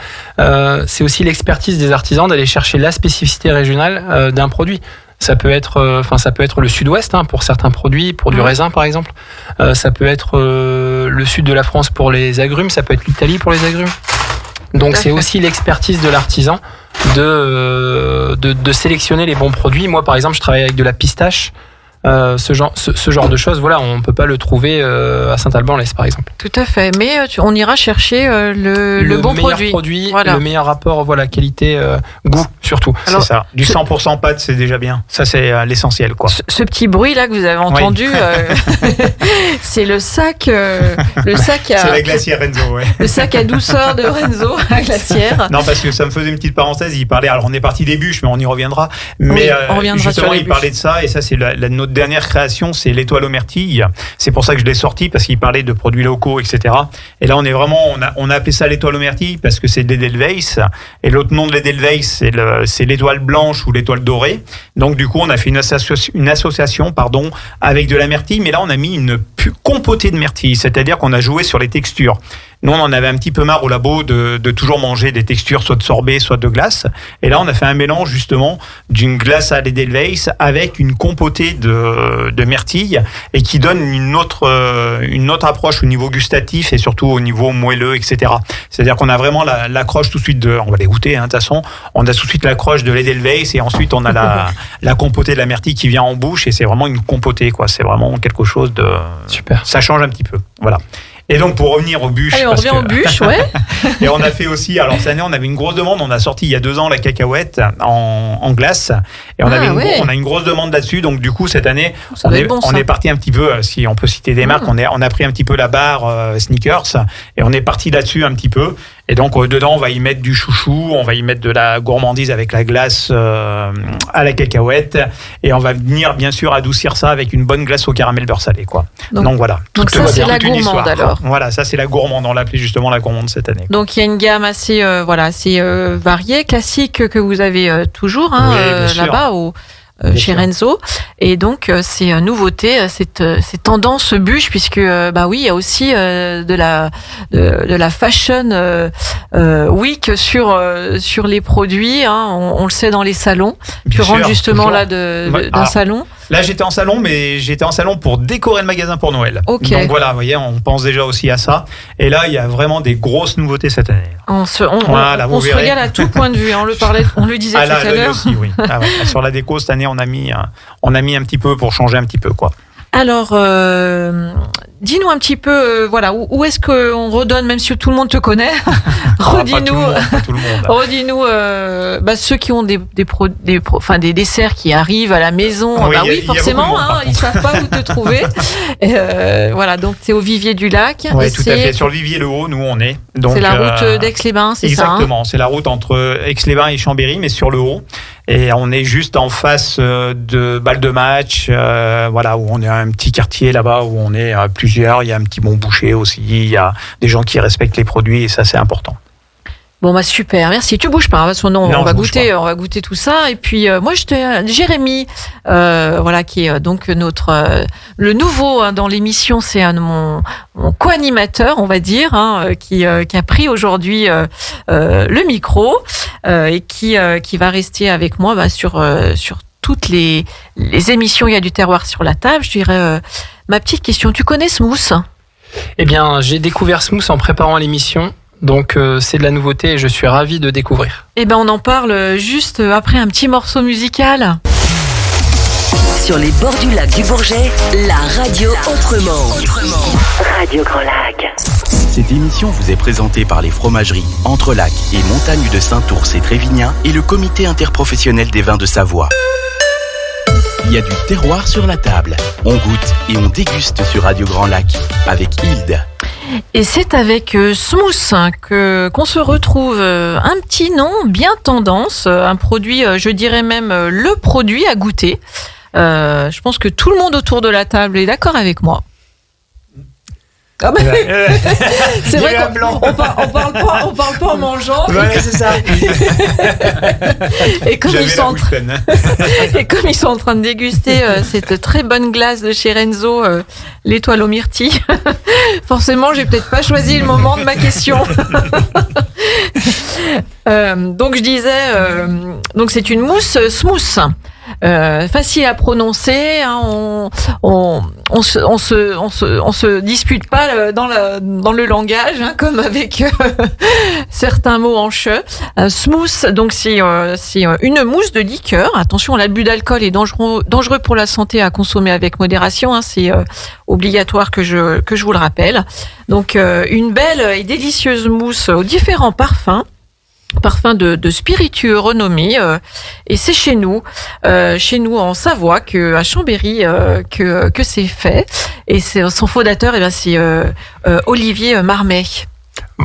Speaker 4: C'est aussi l'expertise des artisans d'aller chercher la spécificité régionale d'un produit. Ça peut être le sud-ouest pour certains produits, pour du raisin par exemple. Ça peut être le sud de la France pour les agrumes. Ça peut être l'Italie pour les agrumes. Donc c'est aussi l'expertise de l'artisan de sélectionner les bons produits. Moi par exemple, je travaille avec de la pistache. Ce genre de choses, voilà, on peut pas le trouver à Saint-Alban-l'Est par exemple.
Speaker 3: Tout à fait, mais on ira chercher le bon
Speaker 4: produit, voilà. Le meilleur rapport, voilà, qualité, goût surtout.
Speaker 6: Alors, c'est ça. Du 100% pâte, c'est déjà bien. Ça, c'est l'essentiel, quoi.
Speaker 3: Ce petit bruit là que vous avez entendu, c'est le sac.
Speaker 6: C'est la glacière Renzo, ouais.
Speaker 3: Le sac à douceur de Renzo, la glacière.
Speaker 6: Non, parce que ça me faisait une petite parenthèse. Il parlait. Alors, on est parti des bûches, mais on y reviendra. Mais
Speaker 3: on reviendra
Speaker 6: justement,
Speaker 3: sur les
Speaker 6: il parlait de ça, et ça, c'est notre dernière création, c'est l'étoile aux myrtilles. C'est pour ça que je l'ai sorti, parce qu'il parlait de produits locaux, etc. Et là, on est vraiment, on a appelé ça l'étoile aux myrtilles parce que c'est l'Edelweiss. Et l'autre nom de l'Edelweiss, c'est l'étoile blanche ou l'étoile dorée. Donc, du coup, on a fait une association, avec de la myrtille. Mais là, on a mis une compotée de myrtille. C'est-à-dire qu'on a joué sur les textures. Nous, on en avait un petit peu marre au labo de toujours manger des textures, soit de sorbet, soit de glace. Et là, on a fait un mélange, justement, d'une glace à l'Edelweiss avec une compotée de myrtille et qui donne une autre approche au niveau gustatif et surtout au niveau moelleux, etc. C'est-à-dire qu'on a vraiment l'accroche tout de suite on va les goûter, de toute façon. On a tout de suite l'accroche de l'Edelweiss et ensuite, on a la compotée de la myrtille qui vient en bouche et c'est vraiment une compotée, quoi. C'est vraiment quelque chose de...
Speaker 4: Super.
Speaker 6: Ça change un petit peu. Voilà. Et donc, pour revenir aux bûches...
Speaker 3: Allez, on revient aux bûches, ouais.
Speaker 6: Et on a fait aussi... Alors, cette année, on avait une grosse demande. On a sorti, il y a 2 ans, la cacahuète en glace. Et on a une grosse demande là-dessus. Donc, du coup, cette année, on est parti un petit peu... Si on peut citer des marques, on a pris un petit peu la barre Snickers. Et on est parti là-dessus un petit peu. Et donc, dedans, on va y mettre du chouchou. On va y mettre de la gourmandise avec la glace à la cacahuète. Et on va venir, bien sûr, adoucir ça avec une bonne glace au caramel beurre salé, quoi. Donc voilà.
Speaker 3: Donc ça, c'est la gourmande, alors.
Speaker 6: Voilà, ça c'est la gourmande, on l'appelait justement la gourmande cette année.
Speaker 3: Donc il y a une gamme assez variée, classique que vous avez toujours là-bas chez Renzo. Et donc c'est une nouveauté, cette tendance bûche, puisque il y a aussi de la fashion week sur les produits. On le sait dans les salons. Tu rentres justement là d'un salon.
Speaker 6: Là, j'étais en salon, mais j'étais en salon pour décorer le magasin pour Noël.
Speaker 3: Okay.
Speaker 6: Donc voilà, vous voyez, on pense déjà aussi à ça. Et là, il y a vraiment des grosses nouveautés cette année.
Speaker 3: On se régale à tout point de vue. On le disait tout à l'heure.
Speaker 6: Aussi, oui. Sur la déco, cette année, on a mis un petit peu pour changer un petit peu, quoi.
Speaker 3: Alors, dis-nous un petit peu, où est-ce qu'on redonne, même si tout le monde te connaît, redis-nous,
Speaker 6: pas tout le monde.
Speaker 3: redis-nous, ceux qui ont des desserts qui arrivent à la maison, forcément, ils savent pas où te trouver. Donc c'est au Vivier du Lac.
Speaker 6: Oui, tout à fait. Sur le Vivier le Haut, nous on est. Donc,
Speaker 3: c'est la route d'Aix-les-Bains, c'est ça?
Speaker 6: Exactement. C'est la route entre Aix-les-Bains et Chambéry, mais sur le Haut. Et on est juste en face de Balle de Match, où on est un petit quartier là-bas où on est plusieurs. Il y a un petit bon boucher aussi. Il y a des gens qui respectent les produits et ça, c'est important.
Speaker 3: Bon, super, merci. Tu bouges pas, parce que on va goûter tout ça. Et puis, Jérémy, qui est donc le nouveau dans l'émission, c'est mon co-animateur, on va dire, qui a pris aujourd'hui le micro et qui va rester avec moi sur toutes les émissions. Il y a du terroir sur la table. Je dirais, ma petite question, tu connais Smooth?
Speaker 4: Eh bien, j'ai découvert Smooth en préparant l'émission. Donc c'est de la nouveauté et je suis ravi de découvrir.
Speaker 3: Eh ben on en parle juste après un petit morceau musical.
Speaker 1: Sur les bords du lac du Bourget, la radio autrement. Radio Grand Lac.
Speaker 2: Cette émission vous est présentée par les fromageries Entrelac et Montagne de Saint-Ours et Trévignan et le comité interprofessionnel des vins de Savoie. Il y a du terroir sur la table. On goûte et on déguste sur Radio Grand Lac avec Hilde.
Speaker 3: Et c'est avec Smooth qu'on se retrouve un petit nom bien tendance, un produit, je dirais même le produit à goûter. Je pense que tout le monde autour de la table est d'accord avec moi. Ah ben, c'est vrai qu'on parle pas en mangeant.
Speaker 6: Ouais, c'est ça.
Speaker 3: Et comme ils sont en train de déguster cette très bonne glace de chez Renzo, l'étoile aux myrtilles, forcément, j'ai peut-être pas choisi le moment de ma question. Donc je disais, donc c'est une mousse smooth. Facile à prononcer, on se dispute pas dans le langage, comme avec certains mots en che. Smooth, donc c'est une mousse de liqueur. Attention, l'abus d'alcool est dangereux pour la santé, à consommer avec modération. C'est obligatoire que je vous le rappelle. Donc une belle et délicieuse mousse aux différents parfums de spiritueux renommés, et c'est chez nous en Savoie, à Chambéry, que c'est fait, et son fondateur, c'est Olivier Marmet.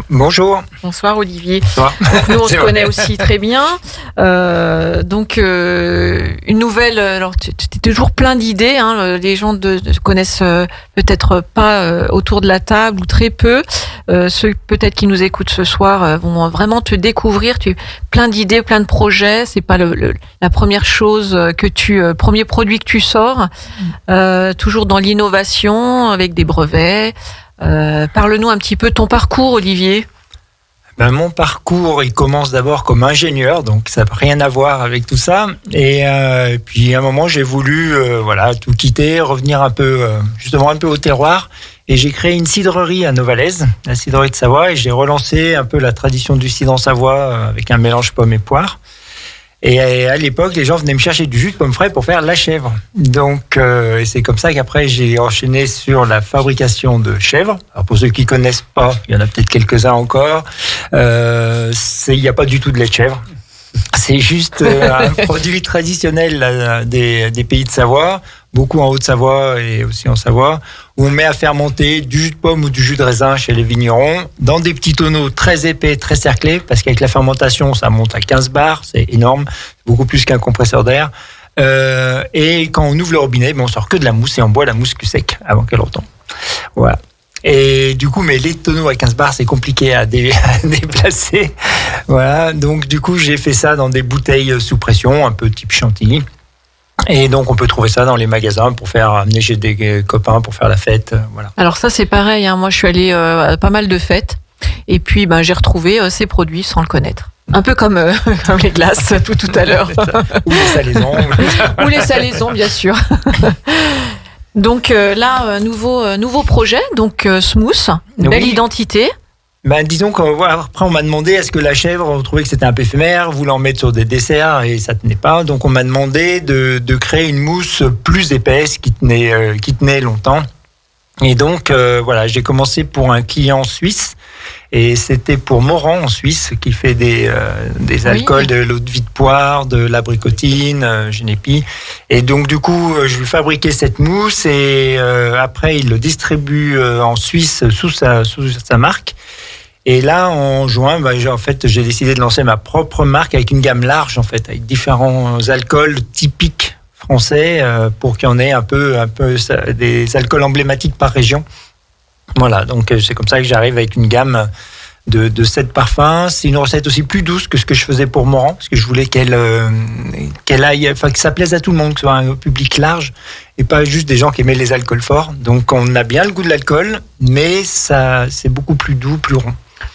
Speaker 7: Bonjour.
Speaker 3: Bonsoir Olivier.
Speaker 7: Bonsoir.
Speaker 3: Donc, nous on se connaît aussi très bien. Une nouvelle. Alors tu es toujours plein d'idées. Les gens te connaissent peut-être pas autour de la table ou très peu. Ceux peut-être qui nous écoutent ce soir vont vraiment te découvrir. Tu as plein d'idées, plein de projets. C'est pas la première chose premier produit que tu sors. Toujours dans l'innovation avec des brevets. Parle-nous un petit peu de ton parcours, Olivier.
Speaker 7: Mon parcours, il commence d'abord comme ingénieur, donc ça n'a rien à voir avec tout ça. Et puis à un moment, j'ai voulu tout quitter, revenir un peu au terroir. Et j'ai créé une cidrerie à Novalaise, la cidrerie de Savoie, et j'ai relancé un peu la tradition du cidre en Savoie avec un mélange pommes et poires. Et à l'époque, les gens venaient me chercher du jus de pomme frais pour faire la chèvre. Donc, c'est comme ça qu'après, j'ai enchaîné sur la fabrication de chèvre. Alors, pour ceux qui connaissent pas, il y en a peut-être quelques-uns encore. Il n'y a pas du tout de lait de chèvre. C'est juste un produit traditionnel des pays de Savoie, beaucoup en Haute-Savoie et aussi en Savoie, où on met à fermenter du jus de pomme ou du jus de raisin chez les vignerons, dans des petits tonneaux très épais, très cerclés, parce qu'avec la fermentation, ça monte à 15 bars, c'est énorme, c'est beaucoup plus qu'un compresseur d'air. Et quand on ouvre le robinet, on sort que de la mousse et on boit la mousse cul sec avant qu'elle retombe. Voilà. Et du coup, mais les tonneaux à 15 bars, c'est compliqué à déplacer. Voilà. Donc, du coup, j'ai fait ça dans des bouteilles sous pression, un peu type Chantilly. Et donc, on peut trouver ça dans les magasins pour amener chez des copains pour faire la fête. Voilà.
Speaker 3: Alors, ça, c'est pareil. Moi, je suis allée à pas mal de fêtes. Et puis, j'ai retrouvé ces produits sans le connaître. Un peu comme les glaces tout à l'heure.
Speaker 7: Ou les salaisons.
Speaker 3: Ou les salaisons, bien sûr. Donc là, nouveau projet, donc Smooth, belle identité.
Speaker 7: Disons qu'après on m'a demandé est-ce que la chèvre, on trouvait que c'était un peu éphémère, voulait en mettre sur des desserts et ça tenait pas. Donc on m'a demandé de créer une mousse plus épaisse qui tenait longtemps. Et donc, voilà, j'ai commencé pour un client suisse. Et c'était pour Morand en Suisse, qui fait des alcools, de l'eau de vie de poire, de l'abricotine, Genepi. Et donc, du coup, je lui fabriquais cette mousse et après, il le distribue en Suisse sous sa marque. Et là, en juin, j'ai décidé de lancer ma propre marque avec une gamme large, en fait, avec différents alcools typiques français pour qu'il y en ait un peu des alcools emblématiques par région. Voilà, donc c'est comme ça que j'arrive avec une gamme de 7 parfums. C'est une recette aussi plus douce que ce que je faisais pour Morand, parce que je voulais qu'elle aille, que ça plaise à tout le monde, que ce soit un public large et pas juste des gens qui aimaient les alcools forts. Donc on a bien le goût de l'alcool, mais c'est beaucoup plus doux, plus rond.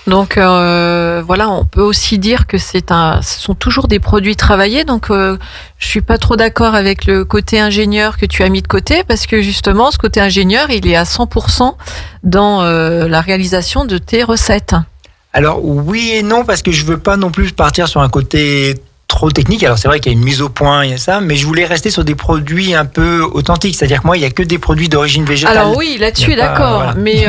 Speaker 3: Donc voilà, on peut aussi dire que ce sont toujours des produits travaillés. Donc je suis pas trop d'accord avec le côté ingénieur que tu as mis de côté, parce que justement ce côté ingénieur, il est à 100% dans la réalisation de tes recettes.
Speaker 7: Alors oui et non, parce que je veux pas non plus partir sur un côté trop technique. Alors c'est vrai qu'il y a une mise au point, il y a ça, mais je voulais rester sur des produits un peu authentiques. C'est-à-dire que moi, il n'y a que des produits d'origine végétale.
Speaker 3: Alors oui, là-dessus, d'accord, voilà. Mais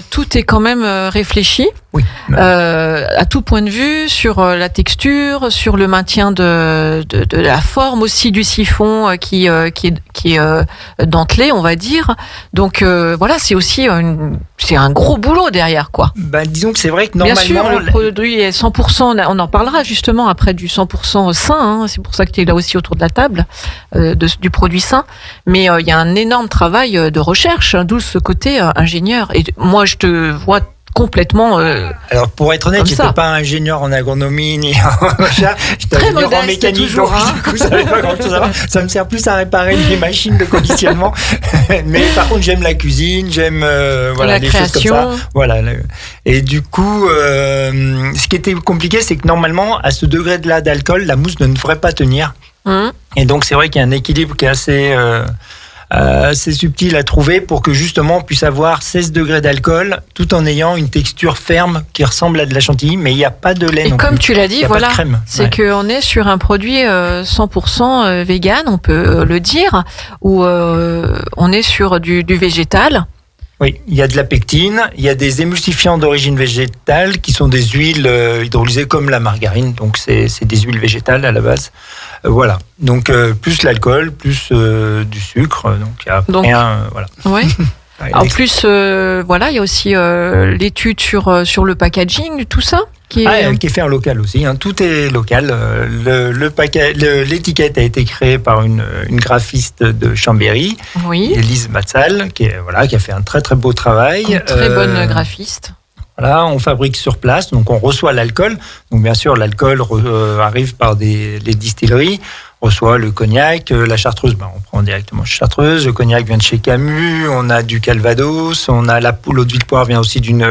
Speaker 3: tout est quand même réfléchi.
Speaker 7: Oui.
Speaker 3: À tout point de vue, sur la texture, sur le maintien de la forme aussi du siphon qui est dentelé, on va dire. Donc voilà, c'est aussi c'est un gros boulot derrière, quoi.
Speaker 7: Disons que c'est vrai que normalement...
Speaker 3: Bien sûr, le produit est 100%, on en parlera justement après du 100% sain, hein, c'est pour ça que tu es là aussi autour de la table, du produit sain. Mais il y a un énorme travail de recherche, d'où ce côté ingénieur. Et moi, je te vois complètement.
Speaker 7: Alors pour être honnête, j'étais pas ingénieur en agronomie ni en machin. J'étais ingénieur en mécanique,
Speaker 3: toujours,
Speaker 7: donc du coup, ça savais pas grand-chose à voir. Ça me sert plus à réparer les machines de conditionnement. Mais par contre, j'aime la cuisine, j'aime
Speaker 3: la
Speaker 7: des
Speaker 3: création.
Speaker 7: choses comme ça. Voilà. Et du coup, ce qui était compliqué, c'est que normalement, à ce degré-là d'alcool, la mousse ne devrait pas tenir. Et donc, c'est vrai qu'il y a un équilibre qui est assez subtil à trouver pour que justement on puisse avoir 16 degrés d'alcool tout en ayant une texture ferme qui ressemble à de la chantilly, mais il n'y a pas de lait.
Speaker 3: Et comme tu l'as dit, voilà, c'est
Speaker 7: ouais.
Speaker 3: qu'on est sur un produit 100% vegan, on peut le dire, où on est sur du végétal.
Speaker 7: Oui, il y a de la pectine, il y a des émulsifiants d'origine végétale qui sont des huiles hydrolysées comme la margarine, donc c'est des huiles végétales à la base. Voilà, donc plus l'alcool, plus du sucre, donc il y a rien, voilà.
Speaker 3: Ouais. En plus, voilà, il y a aussi l'étude sur le packaging, tout ça. Qui est
Speaker 7: fait en local aussi, hein. Tout est local. L'étiquette a été créée par une graphiste de Chambéry, Élise Matzal, qui a fait un très très beau travail.
Speaker 3: Une très bonne graphiste.
Speaker 7: Voilà, on fabrique sur place, donc on reçoit l'alcool. Donc bien sûr, l'alcool arrive par les distilleries. On reçoit le cognac, la chartreuse, on prend directement chartreuse. Le cognac vient de chez Camus, on a du Calvados, on a l'eau de vie de poire vient aussi d'une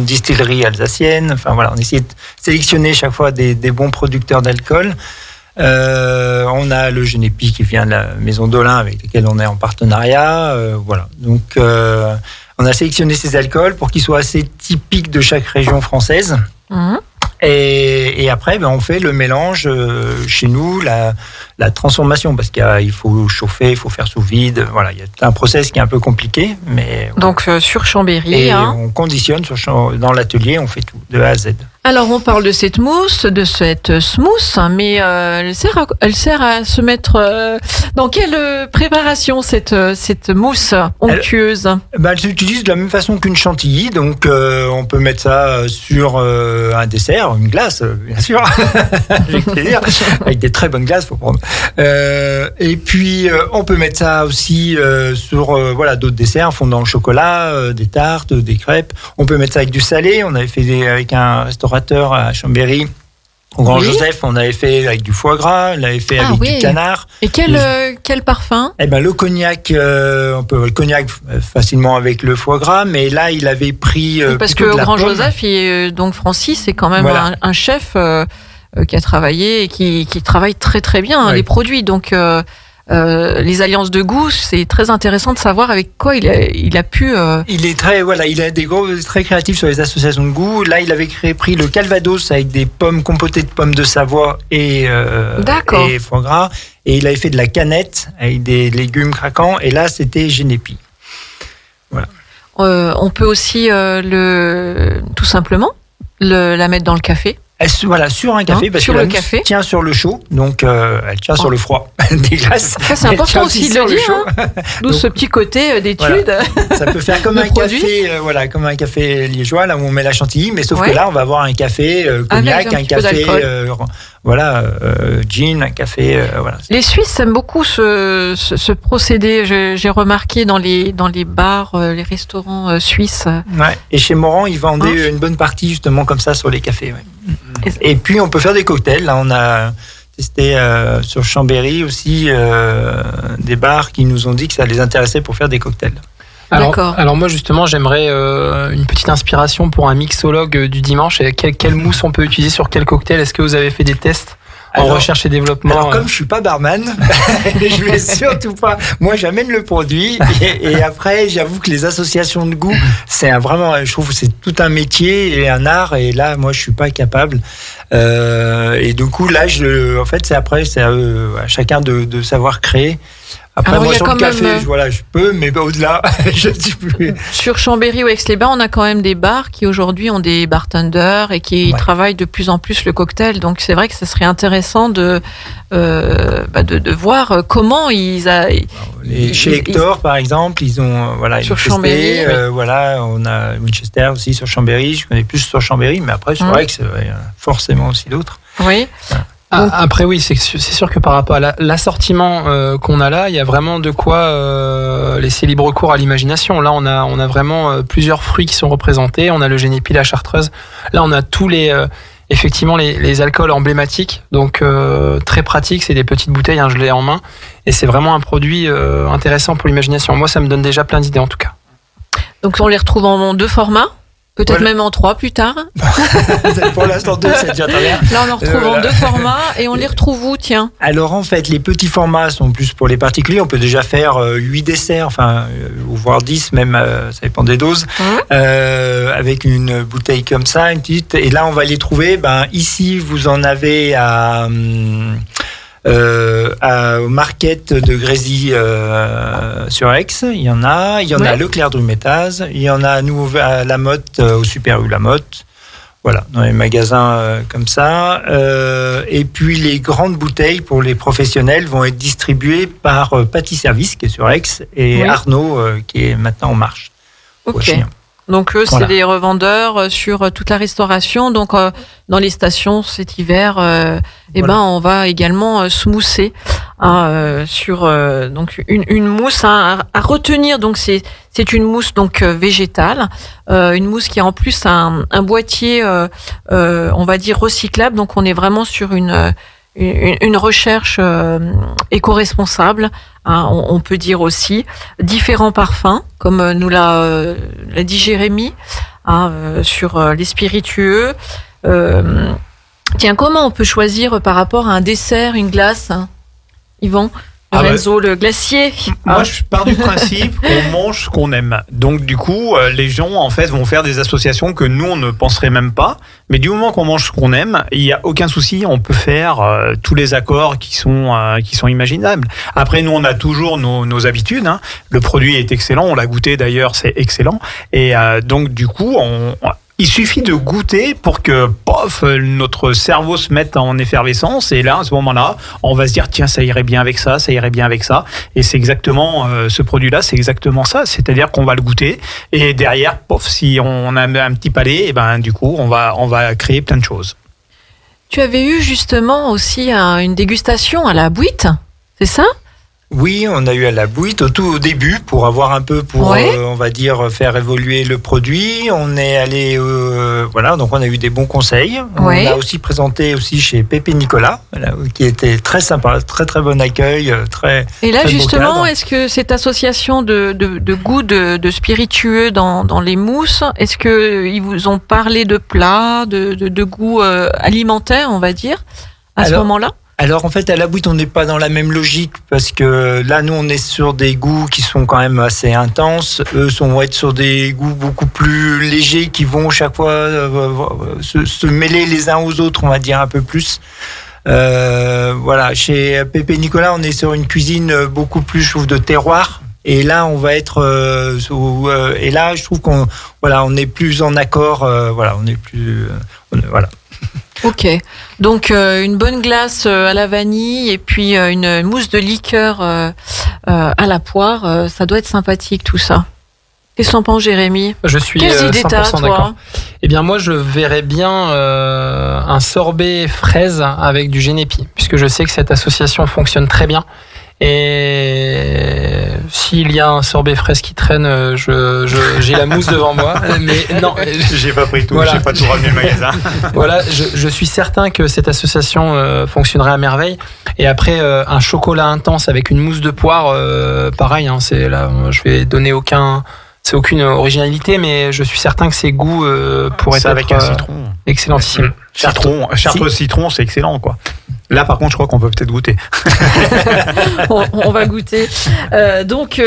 Speaker 7: distillerie alsacienne. Enfin voilà, on essaie de sélectionner chaque fois des bons producteurs d'alcool. On a le Genepi qui vient de la maison d'Olin avec laquelle on est en partenariat. Voilà, donc on a sélectionné ces alcools pour qu'ils soient assez typiques de chaque région française. Et après, on fait le mélange chez nous, la transformation, parce qu'il faut chauffer, il faut faire sous vide. Voilà, il y a un process qui est un peu compliqué, mais
Speaker 3: donc sur Chambéry.
Speaker 7: Et on conditionne dans l'atelier, on fait tout de A à Z.
Speaker 3: Alors on parle de cette mousse, de cette smooth, mais elle sert à se mettre dans quelle préparation cette mousse onctueuse?
Speaker 7: Elle s'utilise de la même façon qu'une chantilly, donc on peut mettre ça sur un dessert, une glace, bien sûr, avec des très bonnes glaces, faut prendre. Et puis on peut mettre ça aussi sur d'autres desserts, fondant au chocolat, des tartes, des crêpes. On peut mettre ça avec du salé. On avait fait avec un restaurateur à Chambéry, au Grand Joseph, on avait fait avec du foie gras, on l'avait fait avec du canard.
Speaker 3: Et quel parfum?
Speaker 7: Le cognac, on peut le cognac facilement avec le foie gras, mais là il avait pris
Speaker 3: parce que au Grand Joseph, donc Francis, c'est quand même un chef qui a travaillé et qui travaille très très bien les produits. Donc les alliances de goût, c'est très intéressant de savoir avec quoi il a pu.
Speaker 7: Il est il a des très créatifs sur les associations de goût. Là, il avait pris le Calvados avec des pommes compotées de pommes de Savoie et foie gras, et il avait fait de la canette avec des légumes craquants. Et là, c'était Genepi. Voilà.
Speaker 3: On peut aussi tout simplement la mettre dans le café.
Speaker 7: Voilà, sur un café, parce
Speaker 3: sur
Speaker 7: que la
Speaker 3: le
Speaker 7: mousse
Speaker 3: café.
Speaker 7: tient sur le chaud, donc elle tient sur le froid des glaces.
Speaker 3: Ça, c'est important aussi de le dire. D'où ce petit côté d'étude.
Speaker 7: Voilà. Ça peut faire comme un café, comme un café liégeois, là où on met la chantilly, mais sauf que là, on va avoir un café cognac, un café gin, un café. Voilà.
Speaker 3: Les Suisses aiment beaucoup ce procédé. J'ai remarqué dans les bars, les restaurants suisses.
Speaker 7: Ouais. Et chez Morand, ils vendaient une bonne partie justement comme ça sur les cafés. Ouais. Et puis on peut faire des cocktails. Là, on a testé sur Chambéry aussi des bars qui nous ont dit que ça les intéressait pour faire des cocktails.
Speaker 4: Alors moi justement j'aimerais une petite inspiration pour un mixologue du dimanche. Quelle mousse on peut utiliser sur quel cocktail? Est-ce que vous avez fait des tests en recherche et développement?
Speaker 7: Alors comme je suis pas barman, je vais surtout pas. Moi j'amène le produit et après j'avoue que les associations de goût c'est vraiment, je trouve que c'est tout un métier et un art et là moi je suis pas capable. Et du coup là en fait c'est à chacun de savoir créer. Après,
Speaker 3: alors,
Speaker 7: moi, sur le café, je peux, mais au-delà, je ne sais plus.
Speaker 3: Sur Chambéry ou Aix-les-Bains, on a quand même des bars qui, aujourd'hui, ont des bartenders et qui travaillent de plus en plus le cocktail. Donc, c'est vrai que ça serait intéressant de voir comment
Speaker 7: chez Hector, par exemple, ils ont,
Speaker 3: sur Chambéry.
Speaker 7: On a Winchester aussi sur Chambéry. Je connais plus sur Chambéry, mais après, sur Aix, forcément aussi d'autres.
Speaker 3: Oui.
Speaker 4: Après oui, c'est sûr que par rapport à l'assortiment qu'on a là, il y a vraiment de quoi laisser libre cours à l'imagination. Là, on a vraiment plusieurs fruits qui sont représentés. On a le génépi, la chartreuse. Là, on a tous les alcools emblématiques. Donc très pratique. C'est des petites bouteilles, je l'ai en main, et c'est vraiment un produit intéressant pour l'imagination. Moi, ça me donne déjà plein d'idées en tout cas.
Speaker 3: Donc on les retrouve en 2 formats. Peut-être même en 3 plus tard.
Speaker 7: Pour l'instant 2, c'est déjà très bien.
Speaker 3: Là, on en retrouve en 2 formats et on les retrouve où, tiens?
Speaker 7: Alors en fait, les petits formats sont plus pour les particuliers. On peut déjà faire 8 desserts, ou voire 10 même, ça dépend des doses, avec une bouteille comme ça, une petite. Et là, on va les trouver. Ici, vous en avez au market de Grésy sur Aix, il y en a à Leclerc Drumettaz, il y en a à nouveau à La Motte, au Super U La Motte, voilà, dans les magasins comme ça. Et puis les grandes bouteilles pour les professionnels vont être distribuées par Pâtis Service qui est sur Aix et Arnaud qui est maintenant en marche.
Speaker 3: Ok. Donc eux, c'est des revendeurs sur toute la restauration. Donc dans les stations cet hiver, on va également smousser sur donc une mousse à retenir. Donc c'est une mousse donc végétale, une mousse qui a en plus un boîtier, on va dire recyclable. Donc on est vraiment sur une recherche éco-responsable. On peut dire aussi différents parfums, comme nous l'a dit Jérémy, sur les spiritueux. Tiens, comment on peut choisir par rapport à un dessert, une glace, Yvan? Lorenzo, le glacier.
Speaker 6: Moi, je pars du principe qu'on mange ce qu'on aime. Donc, du coup, les gens, en fait, vont faire des associations que nous, on ne penserait même pas. Mais du moment qu'on mange ce qu'on aime, il n'y a aucun souci. On peut faire tous les accords qui sont imaginables. Après, nous, on a toujours nos habitudes. Le produit est excellent. On l'a goûté, d'ailleurs, c'est excellent. Et donc, du coup, il suffit de goûter pour que, notre cerveau se mette en effervescence. Et là, à ce moment-là, on va se dire, tiens, ça irait bien avec ça, ça irait bien avec ça. Et c'est exactement, ce produit-là, c'est exactement ça. C'est-à-dire qu'on va le goûter. Et derrière, si on a un petit palais, et du coup, on va créer plein de choses.
Speaker 3: Tu avais eu justement aussi une dégustation à la Bouite, c'est ça ?
Speaker 7: Oui, on a eu à la Bouite au début pour avoir un peu on va dire faire évoluer le produit. On est allé donc on a eu des bons conseils. On a aussi présenté aussi chez Pépé Nicolas, qui était très sympa, très très bon accueil, très.
Speaker 3: Et là très justement, est-ce que cette association de goût de spiritueux dans les mousses, est-ce que ils vous ont parlé de plats, de goût alimentaire, on va dire, ce moment-là?
Speaker 7: Alors en fait à la Bouite on n'est pas dans la même logique parce que là nous on est sur des goûts qui sont quand même assez intenses. Eux vont être sur des goûts beaucoup plus légers qui vont chaque fois se mêler les uns aux autres, on va dire un peu plus. Chez Pépé Nicolas on est sur une cuisine beaucoup plus, je trouve, de terroir. Et là, on va être et là, je trouve on est plus en accord. On est plus voilà.
Speaker 3: Ok, donc une bonne glace à la vanille et puis une mousse de liqueur à la poire, ça doit être sympathique tout ça. Qu'est-ce que t'en penses, Jérémy ?
Speaker 4: Je suis
Speaker 3: Quelles idées
Speaker 4: 100% d'accord. Eh bien, moi, je verrais bien un sorbet fraise avec du génépi, puisque je sais que cette association fonctionne très bien. Et s'il y a un sorbet fraise qui traîne, j'ai la mousse devant moi. Mais non,
Speaker 6: j'ai pas pris tout,
Speaker 4: voilà.
Speaker 6: J'ai pas tout ramené au magasin.
Speaker 4: Voilà, je suis certain que cette association fonctionnerait à merveille. Et après, un chocolat intense avec une mousse de poire, pareil. Hein, je vais donner aucune originalité, mais je suis certain que ces goûts pourraient être
Speaker 6: avec un citron.
Speaker 4: Excellentissime.
Speaker 6: Chartreuse citron, c'est excellent, quoi. Là, par contre, je crois qu'on peut peut-être goûter.
Speaker 3: on va goûter. Donc,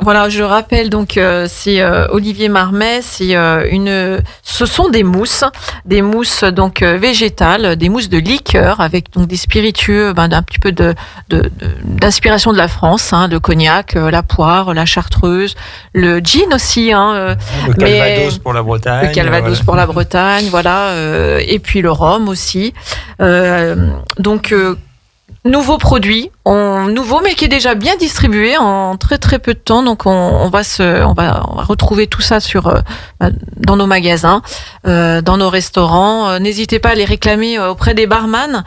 Speaker 3: voilà, je rappelle, c'est Olivier Marmet. Ce sont des mousses donc végétales, des mousses de liqueur avec donc des spiritueux, d'un petit peu d'inspiration de la France, de cognac, la poire, la chartreuse, le gin aussi,
Speaker 7: le Calvados pour la Bretagne.
Speaker 3: Le Calvados pour la Bretagne, voilà, et puis le rhum aussi. Donc nouveau produit, nouveau mais qui est déjà bien distribué en très très peu de temps. Donc on va retrouver tout ça dans nos magasins, dans nos restaurants. N'hésitez pas à les réclamer auprès des barman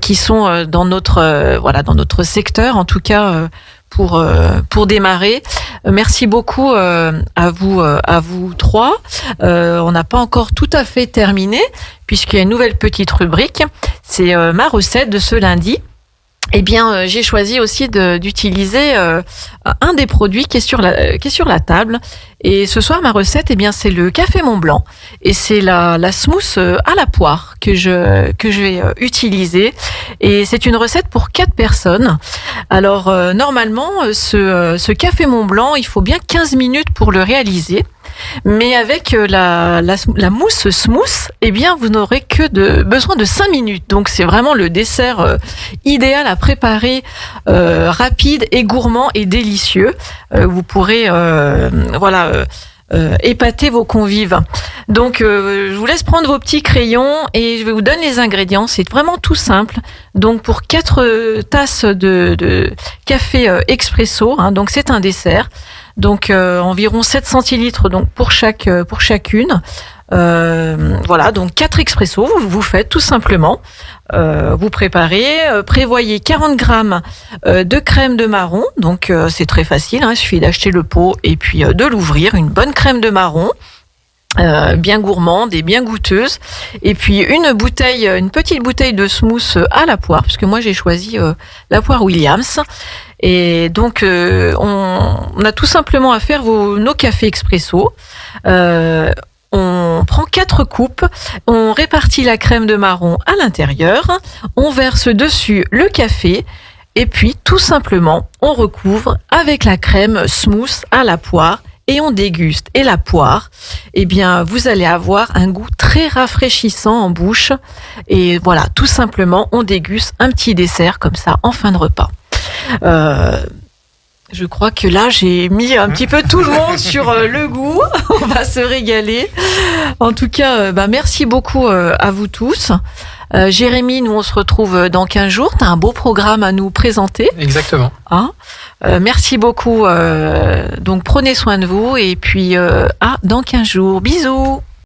Speaker 3: qui sont dans notre secteur, en tout cas pour démarrer. Merci beaucoup à vous trois. On n'a pas encore tout à fait terminé puisqu'il y a une nouvelle petite rubrique. C'est ma recette de ce lundi. Eh bien, j'ai choisi aussi d'utiliser un des produits qui est sur la table. Et ce soir, ma recette, eh bien, c'est le café Mont Blanc. Et c'est la smooth à la poire que je vais utiliser. Et c'est une recette pour 4 personnes. Alors, normalement, ce café Mont Blanc, il faut bien 15 minutes pour le réaliser. Mais avec la mousse smooth, eh bien, vous n'aurez besoin de 5 minutes. Donc, c'est vraiment le dessert idéal à préparer, rapide et gourmand et délicieux. Vous pourrez, épater vos convives. Donc, je vous laisse prendre vos petits crayons et je vais vous donner les ingrédients. C'est vraiment tout simple. Donc, pour 4 tasses de café expresso, donc c'est un dessert. Donc environ 7 centilitres donc pour chacune. Voilà, donc 4 expressos, vous faites tout simplement. Vous préparez, prévoyez 40 grammes de crème de marron. Donc c'est très facile, il suffit d'acheter le pot et puis de l'ouvrir. Une bonne crème de marron. Bien gourmande et bien goûteuse, et puis une petite bouteille de smooth à la poire, parce que moi j'ai choisi la poire Williams. Et donc on a tout simplement à faire nos cafés expresso. On prend 4 coupes, on répartit la crème de marron à l'intérieur, on verse dessus le café. Et puis tout simplement on recouvre avec la crème smooth à la poire. Et on déguste. Et la poire, eh bien, vous allez avoir un goût très rafraîchissant en bouche. Et voilà, tout simplement, on déguste un petit dessert comme ça en fin de repas. Je crois que là, j'ai mis un petit peu tout le monde sur le goût. On va se régaler. En tout cas, merci beaucoup à vous tous. Jérémy, nous on se retrouve dans 15 jours. Tu as un beau programme à nous présenter.
Speaker 4: Exactement.
Speaker 3: Merci beaucoup. Donc prenez soin de vous et puis dans 15 jours. Bisous.